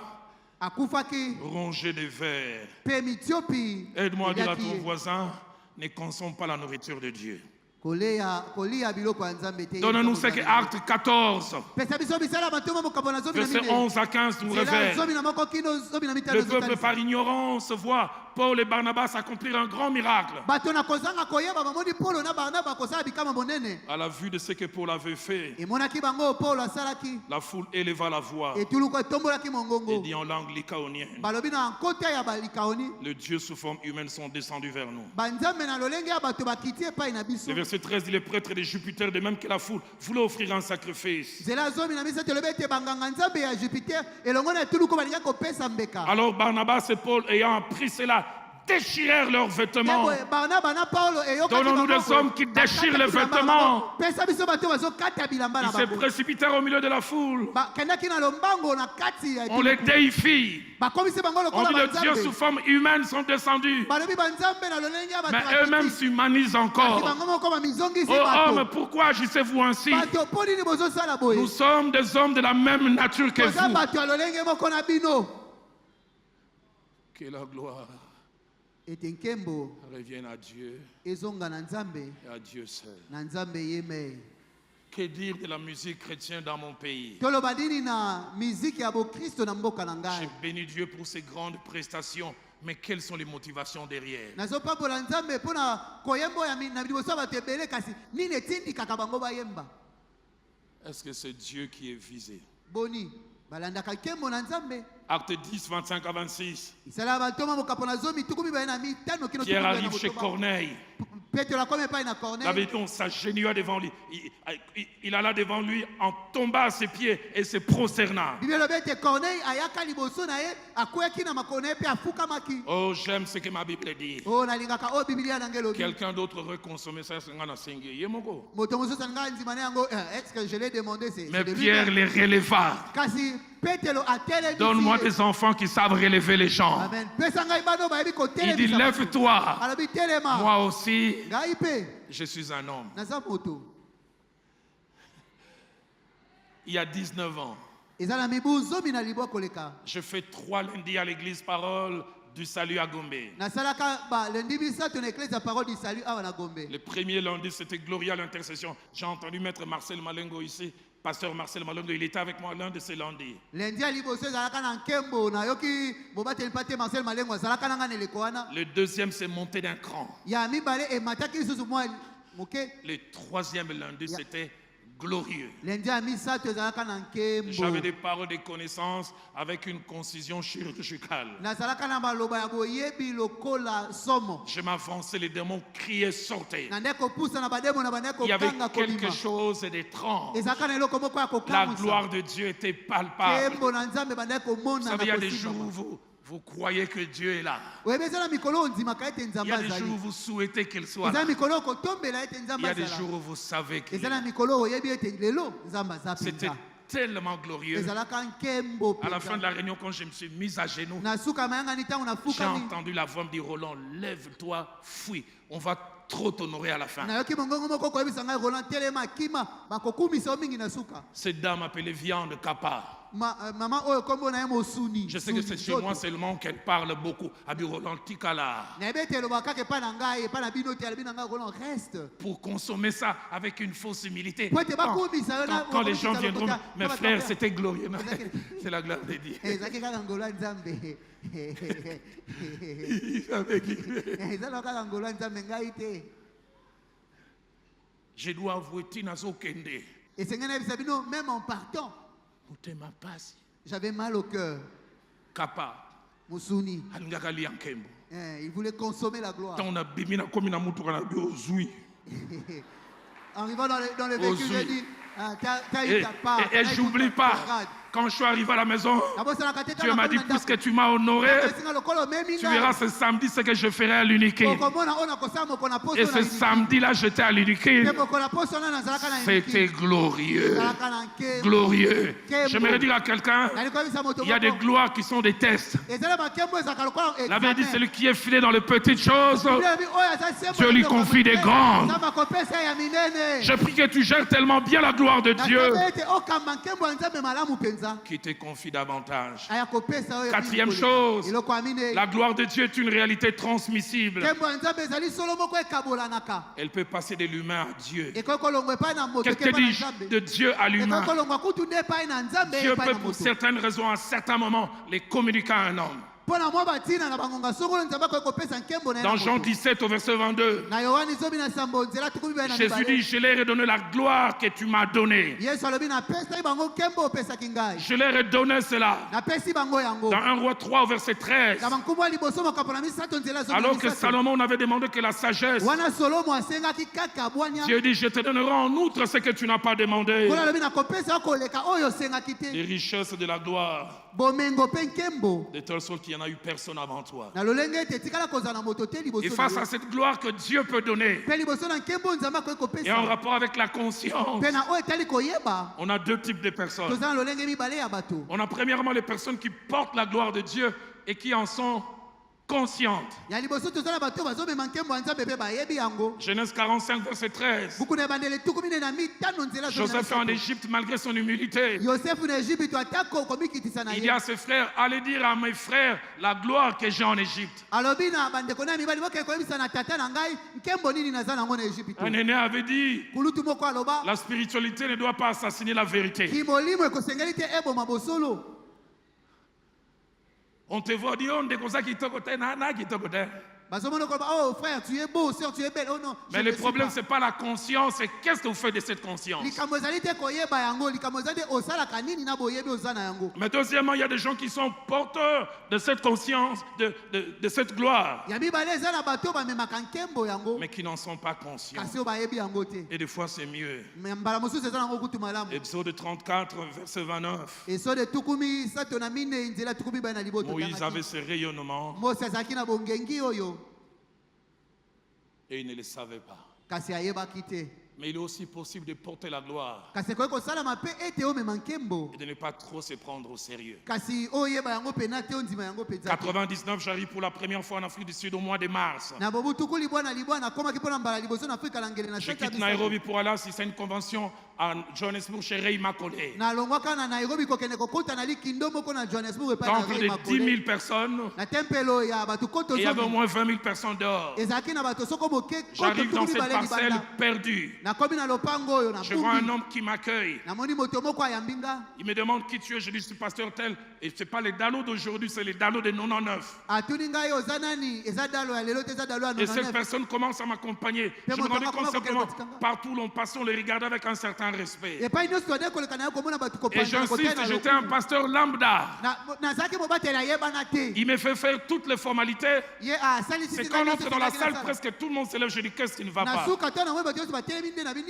akufaki rongé des vers. mpe mitiopi Aide-moi à dire à eliaki ton ye. voisin, ne consomme pas la nourriture de Dieu. kolia biloko ya nzambe te Donne-nous ce que Acte 14, pesa biso misala ya bantoma mokambo na zomi na versets minei 11 à 15 nous nzela révèle. zomi na moko kino zomi na mitano Le peuple ezotalisa. par ignorance voit Paul et Barnabas accomplir un grand miracle. bato na kozanga koyeba bamoni polo na barnaba kosala bikama monene À la vue de ce que Paul avait fait, emonaki bango polo asalaki la foule éleva la voix etuluku etombolaki et mongongo dit en langue lycaonienne, balobi na nkota ya balikaoni le Dieu sous forme humaine sont descendus vers nous. banzambe na lolenge ya bato bakiti epai na biso Le verset 13 dit, les prêtres de Jupiter, de même que la foule, voulaient offrir un sacrifice. nzela zomi na misato elobi ete banganga nzambe ya jupiter elongo na etuluku balingaki kopesa mbeka Alors Barnabas et Paul, ayant appris cela, déchirèrent leurs vêtements. barnaba na paulo Donnons-nous des hommes qui déchirent les vêtements. pesa biso bato bazokata bilamba Ils na se bango précipitèrent au milieu de la foule. bakendaki na lombango na kati ya On les déifie. bakomisi bango On lokola dit les dieux sous banzambe forme humaine sont descendus. balobi banzambe na lolenge ya bato Mais eux-mêmes s'humanisent Kasi encore. bango moko bamizongisi Oh hommes, bato pourquoi agissez-vous ainsi? bato mpo nini bozosala boye Nous sommes des hommes de la même nature que boza vous. bato ya lolenge moko na bino Que la gloire ete nkembo revienne à Dieu ezonga na nzambe et à Dieu seul. na nzambe ye me Que dire de la musique chrétienne dans mon pays? toloba nini na miziki ya bokristo na mboka na J'ai ngai béni Dieu pour ses grandes prestations, mais quelles sont les motivations derrière? nazopambola nzambe mpo na koyemba oyo na liboso ya bato ebele kasi nini etindikaka bango bayemba Est-ce que c'est Dieu qui est visé? boni balandaka nkembo na nzambe Acte 10, 25 à 26. isala bantoma mokapo na zomi tuku mibale na mitano kino Pierre tuku mibale na arrive chez motoba. Corneille. petelo akomi epai na La corneille Bible dit, on s'agenouilla devant lui. Il alla devant lui, en tomba à ses pieds et se prosterna. biblia elobi ete corneille ayaka liboso na ye akweyaki na makolo na ye mpe afukamaki Oh, j'aime ce que ma Bible dit. oyo nalingaka oyo bibilia nange elobi Quelqu'un d'autre reconsommait ça, c'est un singe. Yemoko. moto mosusu alinga ndima na yango est-ce que je l'ai demandé c'est Mais de lui Pierre même. les releva. kasi petelo atelemisi Donne-moi ye. des enfants qui savent relever les gens. amen pesa ngai bana oyo bayebi Il dit, kotelemisa bato. lève-toi. alobi telema Moi aussi, ngai mpe je suis un homme. naza moto Il y a 19 ans, eza na mibu zomi na libwa koleka je fais 3 lundis à l'église Parole du Salut à Gombe. nasalaka balendi misato na eklise ya parole du salut awa na gombe Le premier lundi, c'était Gloria à l'intercession. J'ai entendu maître Marcel Malengo ici. Pasteur Marcel Malengo, il était avec moi l'un de ces lundis. lendi ya liboso ezalaka na nkembo nayoki bobateli mpa te marcel malengo azalaka na ngai na eleko wana Le deuxième, c'est monter d'un cran. ya mibale emataki lisusu mwa moke Le troisième lundi, c'était glorieux. lendi ya misato ezalaka na J'avais nkembo des paroles de connaissance avec une concision chirurgicale. nazalaka na baloba ya boyebi lokola somo Je m'avançais, les démons criaient, sortaient. na nde kopusa na bademo na bande Il y avait kokanga quelque kobima chose d'étrange. ezalaka na eloko moko ya La gloire kokamwisa de Dieu était palpable. nkembo na nzambe bande Vous komona savez, il y na a des jours où kosimama Vous croyez que Dieu est là. oyeba eza na mikolo ondimaka ete Il y nzambe a des jours azali où vous souhaitez qu'il soit eza là. na mikolo okotombela ete Il nzambe y a des azala jours où vous savez qu'il eza est na là. mikolo oyebi ete lelo nzambe aza C'était mpenza tellement glorieux. ezalaka nkembo À la fin de mpenza la réunion, quand je me suis mis à genoux, na suka mayangani ntango j'ai nafukami entendu la voix me dire, Roland, lève-toi, fuis. On va trop t'honorer à la fin. nayoki mongongo moko koyebisa ngai roland telema kima bakokumisa yo mingi na suka Cette dame appelée Viande Kappa. mama oyo kombo na ye mosuni Je sais que c'est chez moi seulement qu'elle parle beaucoup. Abi Roland Tikala. nayebi ete elobaka kaka epai na ngai epai na bino te alobi na ngai roland reste Pour consommer ça avec une fausse humilité. po ete bakumisa yo Quand les gens viendront, mes frères, c'était glorieux. C'est la gloire de Dieu. ezalaki kaka ngolo ya nzambe ezalaka kaka ngolo ya nzambe ngai te Je dois avouer, Tinazo Kende. esengeli nayebisa bino même en partant Mutema pasi. j'avais mal au cœur Kappa. mosuni Alingaka liankembo. il voulait consommer la gloire Tant on a bimina comme une amoutoura na biozui. en arrivant dans le véhicule j'ai dit t'as eu ta part Et j'oublie pas, quand je suis arrivé à la maison, Dieu m'a dit, puisque tu m'as honoré, tu verras ce samedi ce que je ferai à l'uniqué. Et ce samedi-là, j'étais à l'uniqué. C'était glorieux. Glorieux. J'aimerais dire à quelqu'un, il y a des gloires qui sont des tests. La Bible dit, celui qui est filé dans les petites choses, Dieu lui confie des grandes. Je prie que tu gères tellement bien la gloire de Dieu qui te confie davantage. Quatrième chose, la gloire de Dieu est une réalité transmissible. Elle peut passer de l'humain à Dieu. Qu'est-ce que dis-je de Dieu à l'humain? Dieu peut pour certaines raisons à certains moments les communiquer à un homme. Dans Jean 17 au verset 22, Jésus dit, je leur ai donné la gloire que tu m'as donnée. Je leur ai donné cela. Dans 1 Roi 3 au verset 13, alors que Salomon avait demandé que la sagesse, Dieu dit, je te donnerai en outre ce que tu n'as pas demandé. Les richesses de la gloire, de telle sorte qu'il n'y en a eu personne avant toi. Et face à cette gloire que Dieu peut donner, et en rapport avec la conscience, on a deux types de personnes. On a premièrement les personnes qui portent la gloire de Dieu et qui en sont consciente. Genèse 45 verset 13. Joseph est en Égypte malgré son humilité. Il dit à ses frères, allez dire à mes frères la gloire que j'ai en Égypte. Un aîné avait dit, la spiritualité ne doit pas assassiner la vérité. On te voit dire, on est comme ça qui te côté, nana qui te côté. Oh frère, tu es beau, sœur, tu es belle. Oh non. Mais le problème, ce n'est pas la conscience, c'est qu'est-ce que vous faites de cette conscience. Mais deuxièmement, il y a des gens qui sont porteurs de cette conscience, de cette gloire, mais qui n'en sont pas conscients. Et des fois, c'est mieux. Exode 34, verset 29. Moïse avait ce rayonnement. Et il ne le savait pas. Mais il est aussi possible de porter la gloire et de ne pas trop se prendre au sérieux. 99, j'arrive pour la première fois en Afrique du Sud au mois de mars. Je quitte Nairobi pour aller assister à une convention à Johannesburg chez Ray Macaulay. Dans plus de 10 000 personnes, et il y avait au moins 20 000 personnes dehors. J'arrive dans cette parcelle perdue. Je vois un homme qui m'accueille. Il me demande qui tu es. Je dis, je suis pasteur tel. Et ce n'est pas les dallos d'aujourd'hui, c'est les dallos de 99. Et cette personne commence à m'accompagner. Je me demandais comment partout où l'on passe, on les regardait avec un certain respect. Et j'insiste, j'étais un pasteur lambda. Il me fait faire toutes les formalités. C'est quand on entre dans la salle, presque tout le monde se lève. Je dis, qu'est-ce qui ne va pas?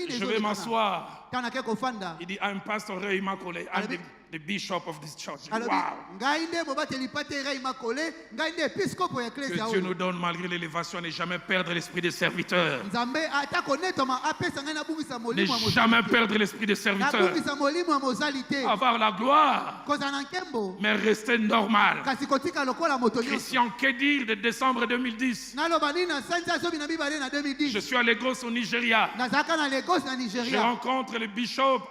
Je vais m'asseoir. ntango nake kofanda Il dit, I'm Pastor Ray Makole. I'm the bishop of this church. alobi Wow. ngai nde mobateli pate Ray Makole ngai nde episkopo ya Que eklezia Dieu oyo nous donne, malgré l'élévation, à ne jamais perdre l'esprit des serviteurs. nzambe atako netoma apesa ngai nabungisa Ne molimo ya mozali jamais te. perdre l'esprit des serviteurs. nabungisa molimo ya mozali te Avoir la gloire, kozala na nkembo mais rester normal. kasi kotika lokola moto nyonso Christian Kedir de décembre 2010. naloba nini na sanza zomi na mibale na Je 2010 suis à Lagos au Nigeria. nazalaka na Lagos na Je Nigeria rencontre le bishop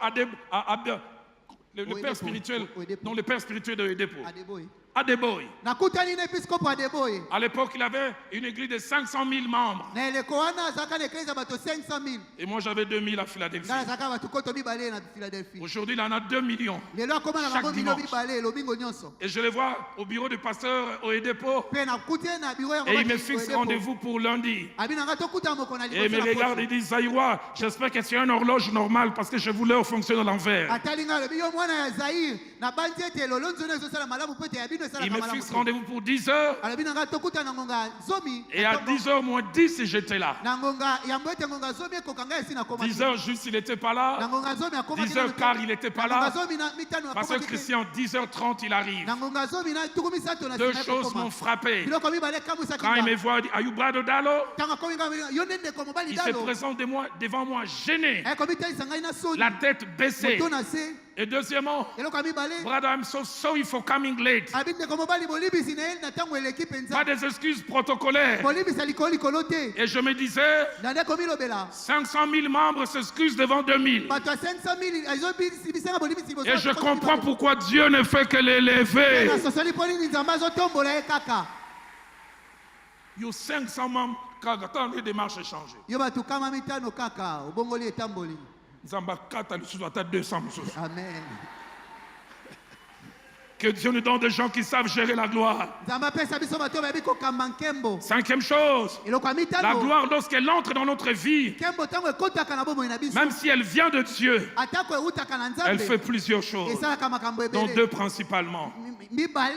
le Oedepo. père spirituel, Oedepo. non, le père spirituel de Oedepo, Adeboye Adeboye. nakutani na episkopo Adeboye À l'époque, il avait une église de 500 000 membres. na eleko wana azalaka na eklezia bato 500 000 Et moi, j'avais 2000 à Philadelphie. ngai nazalaka bato koto mibale na Philadelphie Aujourd'hui, il en a 2 millions. lelo akoma na Chaque bango mino dimanche. mibale lobingo nyonso Et je les vois au bureau du pasteur Oedepo. mpe nakuti ye na biro yango Et il me baki fixe Oedepo. rendez-vous pour lundi. abi na ngai tokuta moko na Et il me liboso na regarde et poto. dit, Zaïwa, j'espère que c'est une horloge normale parce que je voulais fonctionner à l'envers. atali ngai alobi yo mwana ya Zaire nabandi ete lolonzo no ezosala malamu mpe ete ya bino Il esalaka me malamu fixe te. rendez-vous pour 10 heures. alobi na ngai tokuta na ngonga zomi Et à 10 heures moins 10, j'étais là. na ngonga yambo ete ngonga zomi ekoka ngai esi nakoma 10 heures juste, il n'était pas na là. ngonga zomi akoma 10 heures quart, il n'était pas là. zomi na mitano Parce que akoma Christian, 10h30, il arrive. na ngonga zomi na tuku misato na Deux sima choses ekokoma. m'ont frappé. biloko mibale ekambwisaki Quand il me nga voit, il dit, Are you Brother Dalo? ntango akomi ngai yo nde ndeko mobali Il se dalo présente devant moi, gêné, akomitalisa ngai na soni la tête baissée. moto na se Et deuxièmement, eloko ya mibale Brother, I'm so sorry for coming late. abi ndeko mobali bolibisi na ye na ntango eleki Pas mpenza des excuses protocolaires. bolibisa likolo te Et je me disais, na nde komilobela 500 000 membres s'excusent devant 2000. bato ya 500 000 ezobisanga bolibisi liboso Et je comprends pourquoi Dieu ne fait que l'élever. nasosoli mpo nini nzambe azotombola ye kaka Yo 500 membres, attendez, démarche changée. yo bato kama mitano kaka obongoli etamboli Zamba 4 à 200 mosusu. amen Que Dieu nous donne des gens qui savent gérer la gloire. nzambe apesa biso bato bayebi kokamba nkembo Cinquième chose, eloko ya la mitano gloire lorsqu'elle entre dans notre vie, nkembo ntango ekotaka na bomoi na biso même si elle vient de Dieu, atako eutaka na elle nzambe fait plusieurs choses, esalaka makambo dont ebele deux principalement. mibale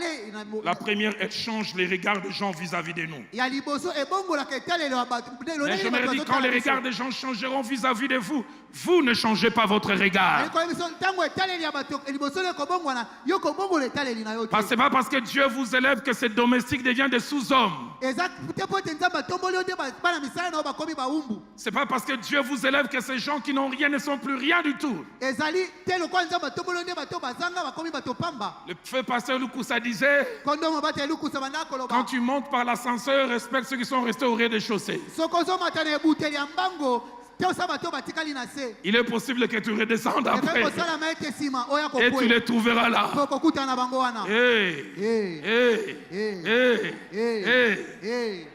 La première, elle change les regards des gens vis-à-vis de nous. ya liboso ebongolaka etalelo ya bato Mais je me dis, quand les regards des gens changeront vis-à-vis de vous, vous ne changez pas votre regard. biso ntango etaleli ya bato liboso no ekobongwana yo kobongola etaleli na yo te Parce que c'est pas parce que Dieu vous élève que ces domestiques deviennent des sous-hommes. eza te mpo ete nzambe atomboli yo nde bana misala na yo bakomi bawumbu C'est pas parce que Dieu vous élève que ces gens qui n'ont rien ne sont plus rien du tout. ezali te lokola nzambe atomboli yo nde bato bazanga bakomi bato pamba Le feu pasteur Lukusa disait, kondo mobati elukusa banda koloba quand tu montes par l'ascenseur, respecte ceux qui sont restés au rez-de-chaussée. soki ozomata na ebuteli ya mbango te osa bato batikali na se Il est possible que tu redescendes ekoki après kosalama ete nsima oya et tu kokwela les trouveras là. po kokutana na bango wana Hey, Eh, hey, eh, hey, hey. eh.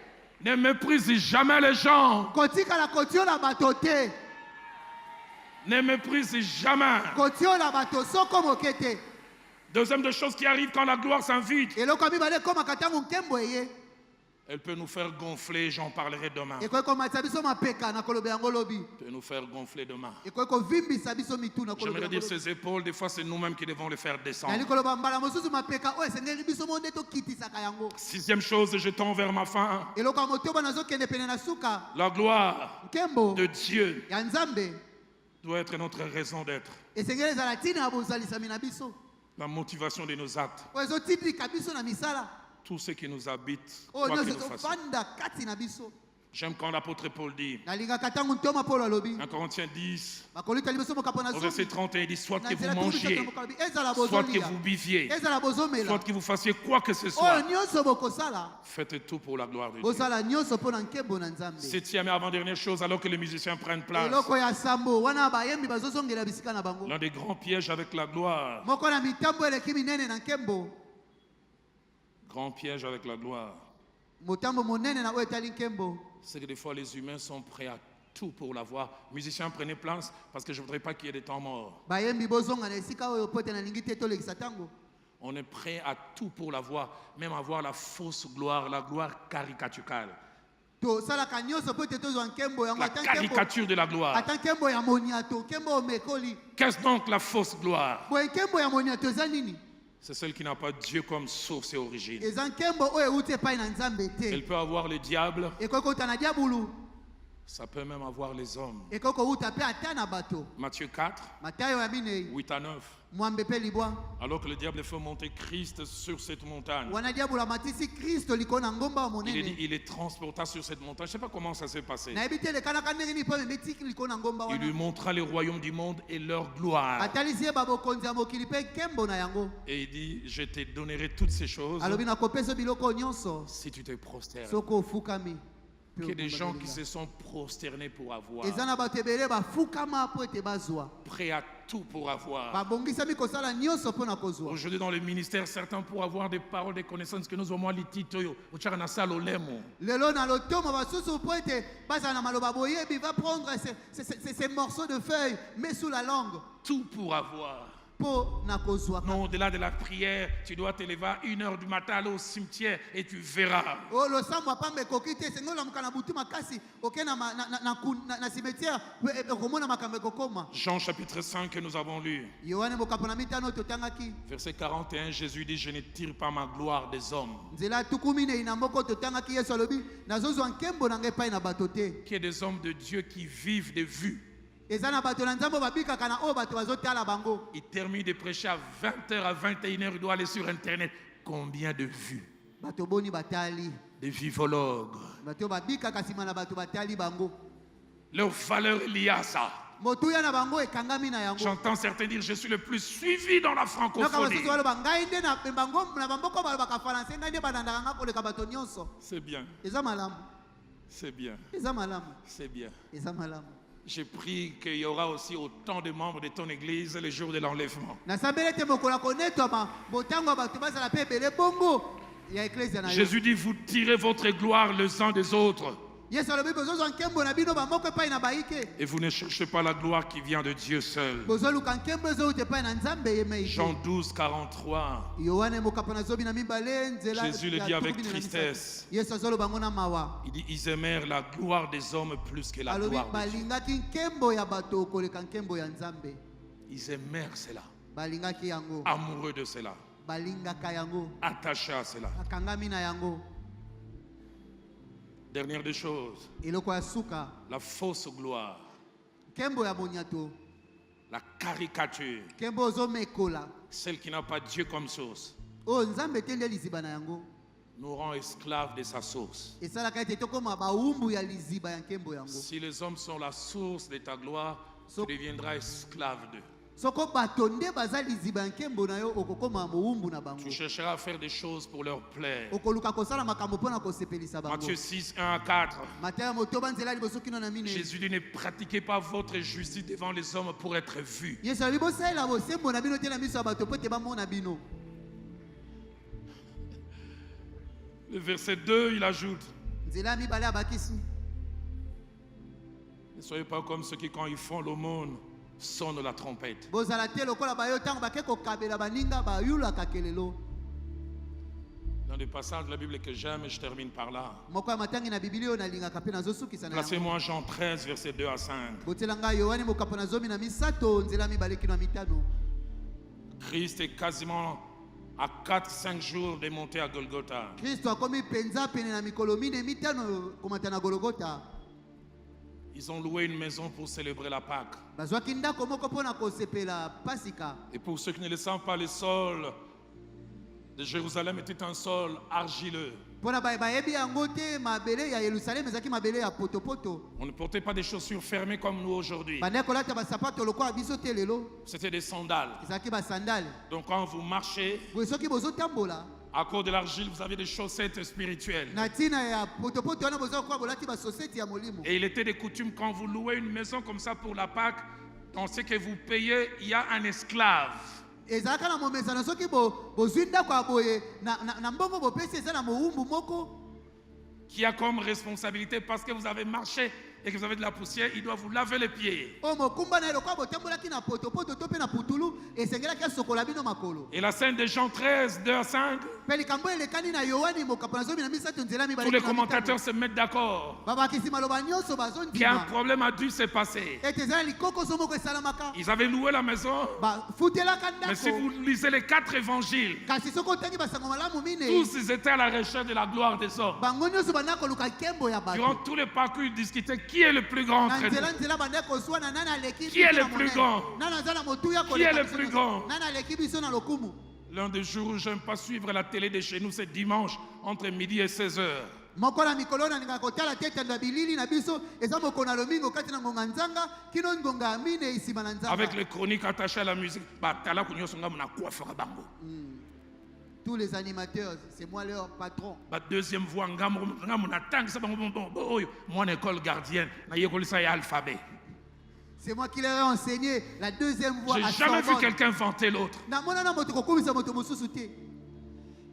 Ne méprise jamais les gens. kotikala kotiola bato te Ne méprise jamais. kotiola bato soko moke te Deuxième des choses qui arrivent quand la gloire s'invite, eloko ya mibale ekomaka ntango nkembo eye elle peut nous faire gonfler, j'en parlerai demain. ekoki komatisa biso mapeka na koloba yango lobi Elle peut nous faire gonfler demain. ekoki kovimbisa biso mitu na koloba J'aimerais yango dire lobi. ces épaules, des fois c'est nous-mêmes qui devons les faire descendre. nali koloba mbala mosusu mapeka oyo esengeli biso mo nde tokitisaka yango Sixième chose, je tends vers ma fin. eloko ya motoba nazokende pene na suka La gloire nkembo de Dieu ya nzambe doit être notre raison d'être. esengeli ezala ntina ya bozalisami na biso La motivation de nos actes. oyo ezotindika biso na misala Tout ce qui nous habite, oyo quoi que nyonso nous fassions. ezofanda kati na biso J'aime quand l'apôtre Paul dit, nalingaka ntango ntoma polo alobi 1 Corinthiens 10, bakolita liboso mokapo na au verset 31, il dit, soit na que vous nzela mangiez, tokolobi ezala soit que bozolia vous buviez, ezala bozomela soit que vous fassiez quoi que ce oyo soit, nyonso bokosala faites tout pour la gloire de Dieu. bosala nyonso mpo na nkembo na nzambe Septième et avant-dernière chose, alors que les musiciens prennent place, eloko ya sambo wana bayembi bazozongela bisika na bango l'un des grands pièges avec la gloire, moko na mitambo eleki minene na nkembo grand piège avec la gloire, motambo monene na oyo etali nkembo c'est que des fois les humains sont prêts à tout pour l'avoir. Musiciens, prenez place parce que je ne voudrais pas qu'il y ait des temps morts. bayembi bozonga na esika oyo po ete nalingi te tolekisa ntango On est prêt à tout pour l'avoir, même avoir la fausse gloire, la gloire caricaturale, tosalaka nyonso po ete tozwa nkembo yango la ata nkembo caricature de la gloire. ata nkembo ya moniato nkembo omekoli Qu'est-ce donc la fausse gloire? boye nkembo ya moniato eza nini C'est celle qui n'a pas Dieu comme source et origine. eza nkembo oyo euti epai na nzambe te Elle peut avoir le diable, ekoki kouta na diabulu Ça peut même avoir les hommes. ekoko uta pe ata na bato. Matthieu 4, Matayo ya minei 8 à 9. mwambe pe libwa Alors que le diable fait monter Christ sur cette montagne. wana diabolo amatisi Kristo liko na ngomba wa Il est dit, monene il est transporta sur cette montagne. Je ne sais pas comment ça s'est passé. na yebi te lekanaka ndenge nini mpo memetiki liko na ngomba Il lui wana montra les royaumes du monde et leur gloire. atalisi ye babokonzi ya mokili mpe nkembo na yango Et il dit, je te donnerai toutes ces choses alobi nakopesa biloko nyonso si tu te prosternes. soki ofukami Il y a des gens qui se sont prosternés pour avoir, eza na bato ebele bafukama mpo ete bazwa prêts à tout pour avoir. babongisami kosala nyonso mpo na kozwa Aujourd'hui dans le ministère, certains pour avoir des paroles, des connaissances que nous avons litito yo, ochaka na sala olemo. lelo na lotomo basusu mpo ete bazala na maloba boyebi va prendre ces morceaux de feuilles mais sous la langue Tout pour avoir. mpo na kozwa Non, au-delà de la prière, tu dois te lever à 1h du matin, aller au cimetière et tu verras. o losambo apamba ekoki te sengo olamuka na butu makasi oke na cimetière okomona makambo ekokoma Jean chapitre 5 que nous avons lu, yohane mokapo na mitano totangaki verset 41, Jésus dit, je ne tire pas ma gloire des hommes. nzela tuku minei na moko totangaki yesu alobi nazozwa nkembo na ngai epai na bato te Qu'il y ait des hommes de Dieu qui vivent des vues. eza na bato na nzambe oyo babikaka na oyo bato bazotala bango Il termine de prêcher à 20h, à 21h, il doit aller sur Internet. Combien de vues? bato boni batali Des vivologues. bato oyo babikaka nsima na bato batali bango Leur valeur est liée à ça. motuya na bango ekangami na yango J'entends certains dire, je suis le plus suivi dans la yoka francophonie. basusu baloba ngai nde na bamboko balobaka francais ngai nde bandandaka nga koleka bato nyonso C'est bien, eza malamu c'est bien, eza malamu c'est bien. eza malamu Je prie qu'il y aura aussi autant de membres de ton église le jour de l'enlèvement. nasambeli ete mokolo akonetwama botango ya bato bazala mpe ebele bongo ya eklesia na yo Jésus dit, vous tirez votre gloire les uns des autres. yesu alobi bozozwa nkembo na bino bamoko epai na baike Et vous ne cherchez pas la gloire qui vient de Dieu seul. bozoluka nkembo ezouta epai na nzambe yemei Jean 12, 43. yohane mokapo na zomi na mibale nzela Jésus le ya dit avec tuku minei na misato. tristesse. yesu azoloba ngo na mawa Il dit, ils aimèrent la gloire des hommes plus que la alobi gloire de Dieu. balingaki nkembo ya bato koleka nkembo ya nzambe Ils aimèrent cela, balingaki yango amoureux de cela, balingaka yango attachés à cela. akangami na yango Dernière des choses, eloko ya suka la fausse gloire, nkembo ya bonyato la caricature, nkembo ozomekola celle qui n'a pas Dieu comme source, oyo nzambe te nde liziba na yango nous rend esclaves de sa source. esalaka ete tokóma bawumbu ya liziba ya nkembo yango Si les hommes sont la source de ta gloire, tu deviendras esclave d'eux. soko bato nde baza liziba ya nkembo na yo okokóma mowumbu na bango Tu chercheras à faire des choses pour leur plaire. okoluka kosala makambo mpo na kosepelisa bango Matthieu 6, 1 à 4. mateya motoba nzela liboso kino na mine Jésus dit, ne pratiquez pas votre justice devant les hommes pour être vus. yesu alobi bosalela bosembo na bino te na miso ya bato mpo ete bamona bino Le verset 2, il ajoute, nzela ya mibale abakisi ne soyez pas comme ceux qui, quand ils font l'aumône, sonnent la trompette. bozala te lokola bayo ntango bake kokabela baninga bayulaka kelelo Dans des passages de la Bible que j'aime, et je termine par là. moko ya matangi na bibili oyo nalingaka mpe nazosukisa na yango Placez-moi Jean 13, verset 2 à 5. botela ngai yohane mokapo na zomi na misato nzela ya mibale kino ya mitano Christ est quasiment à 4-5 jours de monter à Golgotha. kristo akomi mpenza pene na mikolo mine mitano komata na gologota Ils ont loué une maison pour célébrer la Pâque. bazwaki ndako moko mpo na kosepela pasika Et pour ceux qui ne le savent pas, le sol de Jérusalem était un sol argileux. mpo na bayebi yango te mabele ya yelusalemi ezalaki mabele ya potopoto On ne portait pas des chaussures fermées comme nous aujourd'hui. bandaki kolata basapato lokola biso te lelo C'était des sandales. ezalaki basandale Donc quand vous marchez, boye soki bozotambola à cause de l'argile, vous avez des chaussettes spirituelles. na ntina ya potopoto wana boza kokola bolati basoseti ya molimo Et il était de coutume, quand vous louez une maison comme ça pour la Pâque, dans ce que vous payez, il y a un esclave. ezalaka na momesano soki bozwi ndako ya boye na mbongo bopesi eza na mowumbu moko Qui a comme responsabilité, parce que vous avez marché et que vous avez de la poussière, il doit vous laver les pieds. oyo mokumba na ye lokola botambolaki na potopoto to mpe na putulu esengelaki asokola bino makolo Et la scène de Jean 13, 2 à 5, mpe likambo elekani na yohani mokapo na zomi na misato nzela tous les mibale commentateurs se mettent d'accord babakisi maloba nyonso qu'un bazondima problème a dû se passer. ete eza na likokoso moko esalamaka Ils avaient loué la maison, bafutelaka mais si vous ndako lisez les 4 évangiles, kasi soki otangi basango malamu mine tous ils étaient à la recherche de la gloire des hommes. bango nyonso bandaka koluka nkembo ya Durant bato tout le parcours, ils discutaient qui est le plus grand na entre nous? nzela nzela bande kozwana nani aleki Qui est biso le na plus monene? grand? Nani aza na motuya Qui est koleka le biso plus na- grand? nani aleki biso na lokumu? L'un des jours où j'aime pas suivre la télé de chez nous, c'est dimanche, entre midi et 16h. moko na mikolo nalingaka kotala te etando ya bilili na biso eza mokolo na lomingo kati na ngonga nzanga kino ngonga ya mine isima na nzamba. Avec les chroniques attachées à la musique, batala kunyoso nga muna coiffeur bango. Tous les animateurs, c'est moi leur patron. Ba deuxième voix nga muna tangisa bango oyo mon école gardienne na yekolisa ya alphabet. C'est moi qui leur ai enseigné la deuxième voix. J'ai jamais vu quelqu'un vanter l'autre. Na mona na moto kokumisa moto mosusu te.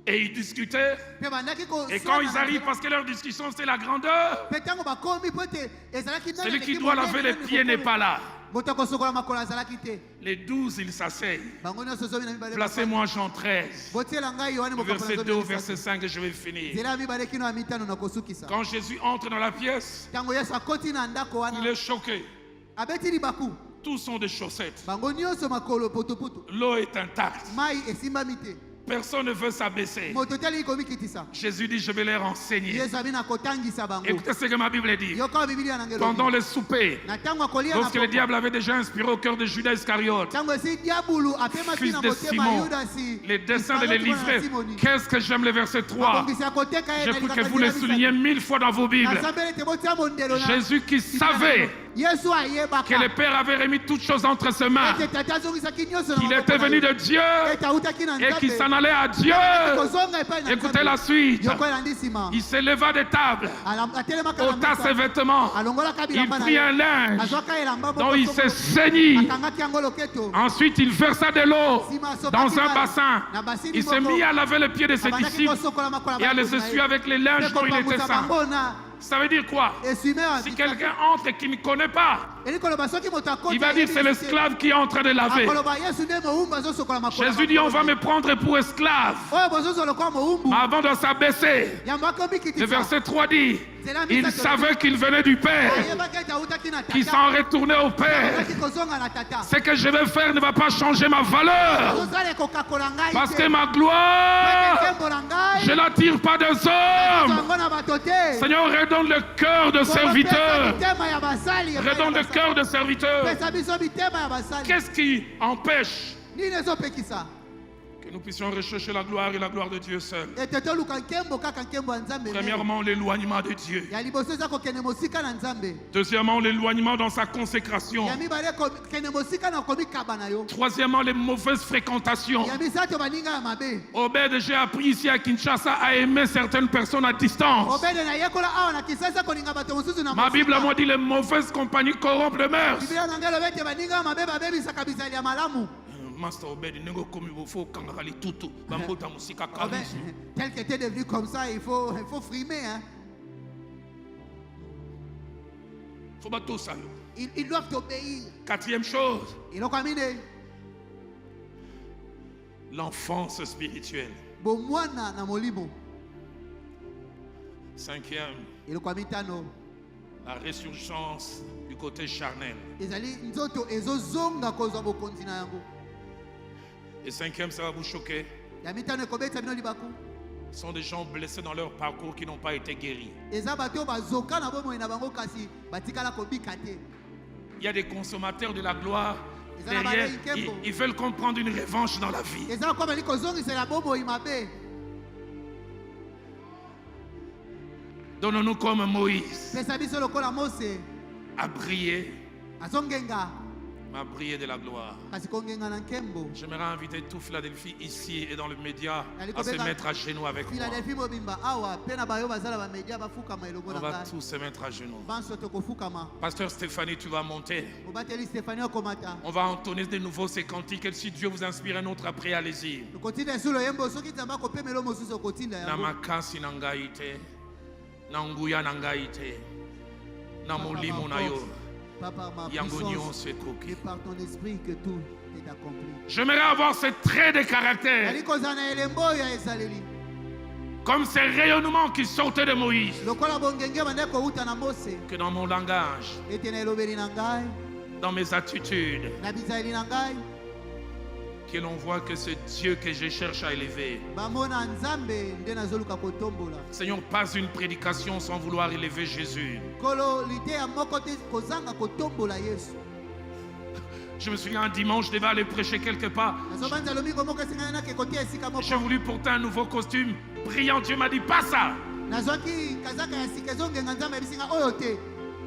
Et ils discutaient. Pe bandaki ko Et quand ils arrivent, parce que leur discussion c'est la grandeur, petango bakomi pote ezalaki nani celui qui aleki doit monene, laver les nani pieds n'est kokomi. pas là. Moto akosokola makolo azalaki te. Les 12, ils s'asseyent. Bango nyonso zomi na mibale. Placez-moi Jean 13. botiela ngai Yohane mokambo na Verset zomi 2 na au misato. verset 5 et je vais finir. Nzela ya mibale kino ya mitano na kosukisa. Quand Jésus entre dans la pièce, Tango Yesu akoti na ndako il wana est choqué. abeti libaku. Tous sont des chaussettes. Bango nyonso makolo potopoto. L'eau est intacte. Mai esimbami te. Personne ne veut s'abaisser. Moto teli komikitisa. Jésus dit, je vais leur enseigner. Yesu abina kotangisa bango. Écoutez ce que ma Bible dit. Yoka Biblia na ngelo. Pendant le souper, Na tango akolia na lorsque le diable avait déjà inspiré au cœur de Judas Iscariote, tango esi diabulu apema fils kina de motema Simon, Yuda si. les desseins de les Iskariote mwana livrer. Simoni. Qu'est-ce que j'aime le verset 3? Bakongisi akoteka ye J'ai na cru que likaka vous le lilamisa. soulignez 1000 fois dans vos Bibles. Nasambele te botia mondelo na- Jésus qui savait Yesu ayebaka. que le Père avait remis toutes choses entre ses mains, Ete tata azongisaki nyonso na qu'il maboko était na venu ye. de Dieu Ete autaki na et qu'il Nzambe. s'en allait à Dieu. Kozonga epai na Écoutez Nzambe. la suite. Yoko elandi nsima. Il se leva de table, Atelemaka na ôta ses mesa. vêtements, Alongolaka il bilamba na prit ye. un linge Azwaka elamba moko dont il soko. s'est saigni. Akangaki yango loketo. Ensuite, il versa de l'eau dans un bassin. Na basini Il s'est moko. mis à laver les pieds de ses Abandaki disciples kosokola makolo et à les bango na ye. essuyer avec les linges dont il était Kopangwisa saint. bango na Ça veut dire quoi? essuie-main ya Si bisaka. quelqu'un entre et qui ne connaît pas, Eli koloba soki moto akoti il va dire ayebi c'est te. l'esclave qui est en train de laver. Akoloba Yesu nde mowumbu azosokola makolo Jésus dit on va bango. me prendre pour esclave. Oyo bozozwa lokola mowumbu. Mais avant de s'abaisser, Yambo akomikitisa. le verset 3 dit il savait qu'il venait du Père, Ayebaki ete autaki na qu'il tata. s'en retournait au Père. Azalaki kozonga na tata. Ce que je vais faire ne va pas changer ma valeur. Azozala ekokakola ngai Parce te. que ma gloire, Nkembo na ngai. je ne la tire pas des hommes. Yango na bato te. Seigneur, redonne le cœur de serviteur. Mitema ya basali. Redonne le cœur de serviteur. Pesa biso mitema ya basali. Qu'est-ce qui empêche Nini ezopekisa? que nous puissions rechercher la gloire et la gloire de Dieu seul? Ete toluka nkembo kaka nkembo ya Nzambe. Premièrement, l'éloignement de Dieu. Ya liboso eza kokende mosika na Nzambe. Deuxièmement, l'éloignement dans sa consécration. Ya mibale kokende mosika na komikaba na yo. Troisièmement, les mauvaises fréquentations. Ya misato baninga ya mabe. Obed, j'ai appris ici à Kinshasa à aimer certaines personnes à distance. Obede na yekola awa na kisasa kolinga bato mosusu na Ma Bible m'a dit les mauvaises compagnies corrompent le mœurs. Biblia na ngelo bete baninga ya mabe babebisaka bizali ya malamu. Master Obed, nengo komi bofo kangaka litutu bambota musika Obed, kalusu. tel que t'es devenu comme ça, il faut frimer. Hein. Faut bato ça yo. Ils doivent t'obéir. Quatrième chose, Ils l'ont combiné. l'enfance spirituelle. Bon mwana na molimo. Cinquième, Ils l'ont combiné tano. la résurgence du côté charnel. Ezali nzoto ezozonga kozwa bokonzi na yango. Et cinquième, ça va vous choquer. Ya mitano ekobeta bino libaku. Ce sont des gens blessés dans leur parcours qui n'ont pas été guéris. Eza bato bazoka na bomoi na bango kasi batikala kobika te. Il y a des consommateurs de la gloire. Derrière, ils veulent comprendre une revanche dans la vie. Eza kwa bali kozongisela bomoi mabe. Donnons-nous comme Moïse, Pesa biso lokola Mose. à briller, Azongenga. à briller de la gloire. Kasi kongenga na nkembo. J'aimerais inviter tout Philadelphie ici et dans le média Allez, à se Kobeka. mettre à genoux avec moi. Philadelphie mobimba awa pena bayo bazala ba media bafukama elongo On na va ngai. tous se mettre à genoux. Banso tokofukama. Pasteur Stéphanie, tu vas monter. Obateli Stéphanie okomata. On va entonner de nouveau ces cantiques. Et si Dieu vous inspire un autre après, allez-y. Tokotinda sulo yembo soki nzamba kopemelo mosusu okotinda Na yango. makasi na ngai te, na nguya na ngai te, na molimo na yo, Papa, ma yango puissance, nyonso ekoki. et par ton esprit que tout est accompli. J'aimerais avoir ce trait de caractère, Ali kozana elembo ya esaleli. comme ces rayonnements qui sortaient de Moïse, Lokola bongenge bande kouta na Mose. que dans mon langage, Ete na elobeli na ngai, dans mes attitudes, na bizali na ngai, qu'il que l'on voit que c'est Dieu que je cherche à élever. bamona nzambe nde nazoluka kotombola. Seigneur, pas une prédication sans vouloir élever Jésus. Kolo liteya moko te kozanga kotombola Yesu. Je me souviens un dimanche, je devais aller prêcher quelque part. Nazobanza lomingo moko esengana na kekotia esika moko. J'ai voulu porter un nouveau costume brillant. Dieu m'a dit, pas ça. Nazwaki kazaka ya sika ezongenga nzambe ebisinga oyo te.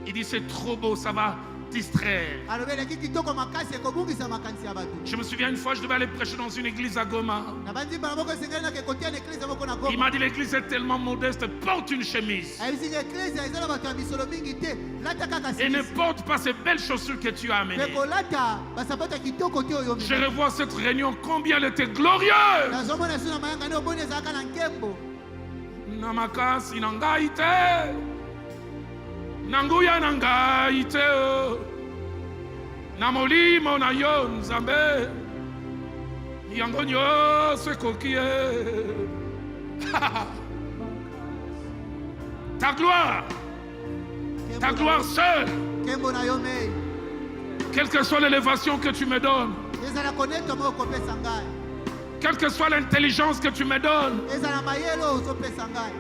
Il dit, c'est trop beau, ça va distraire. Alobelaki kitoko makasi ekobungisa makanisi ya bato. Je me souviens une fois, je devais aller prêcher dans une église à Goma. Nabandi bana moko esengana na kekotia na eklise moko na Goma. Il m'a dit, l'église est tellement modeste, porte une chemise. Ayibisinga eklise eza na bato ya misolo mingi te. Lata kaka Et ne simisi. porte pas ces belles chaussures que tu as amenées. Pe kolata basapato ya kitoko te oyo. Je revois cette réunion, combien elle était glorieuse. Nazomona suna mayanga nde oboni ezalaka na nkembo. Na makasi na ngai te, na nguya na ngai te, na molimo na yo nzambe, yango nyonso ekoki ye. Ta gloire seule, Nkembo na yo mei. quelle que soit l'élévation que tu me donnes, Ezala koneto moko kopesa ngai. quelle que soit l'intelligence que tu me donnes, Ezala mayele oyo ozopesa ngai.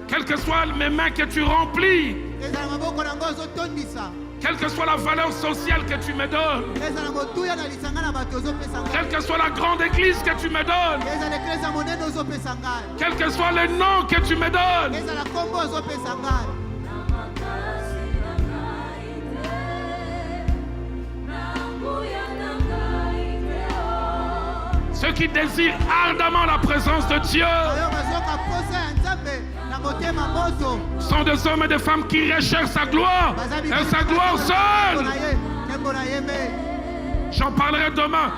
quelles que soient mes mains que tu remplis, Ezala maboko na ngai ozotondisa. quelle que soit la valeur sociale que tu me donnes, Ezala motuya na lisanga na bato ozopesa ngai. quelle que soit la grande église que tu me donnes, Ezala eklese ya monene ozopesa ngai. quel que soit le nom que tu me donnes, Ezala kombo ozopesa ngai. ceux qui désirent ardemment la présence de Dieu Oyo bazoka posa ya nzambe na motema moto. sont des hommes et des femmes qui recherchent sa gloire et sa gloire seule. Nkembo na ye mei. J'en parlerai demain.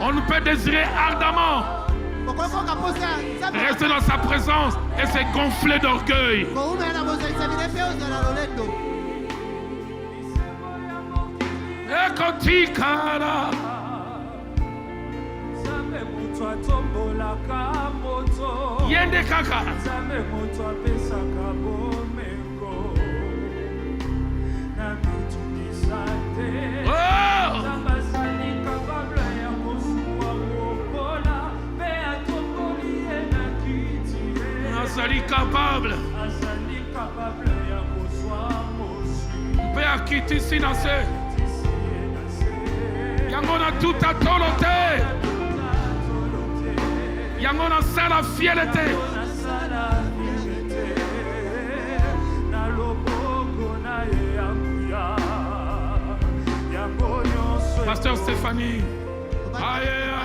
On ne peut désirer ardemment Okokoka posa ya nzambe. rester dans sa présence et se gonfler d'orgueil. Koumela na bozalisa bine mpe ozala lolendo. Ekotikala. Yende kaka. Oh! Azali capable. Mpe akiti sinase. Yango na tout atolo te. Yango na sala fierté. Pasteur Stéphanie. Aïe.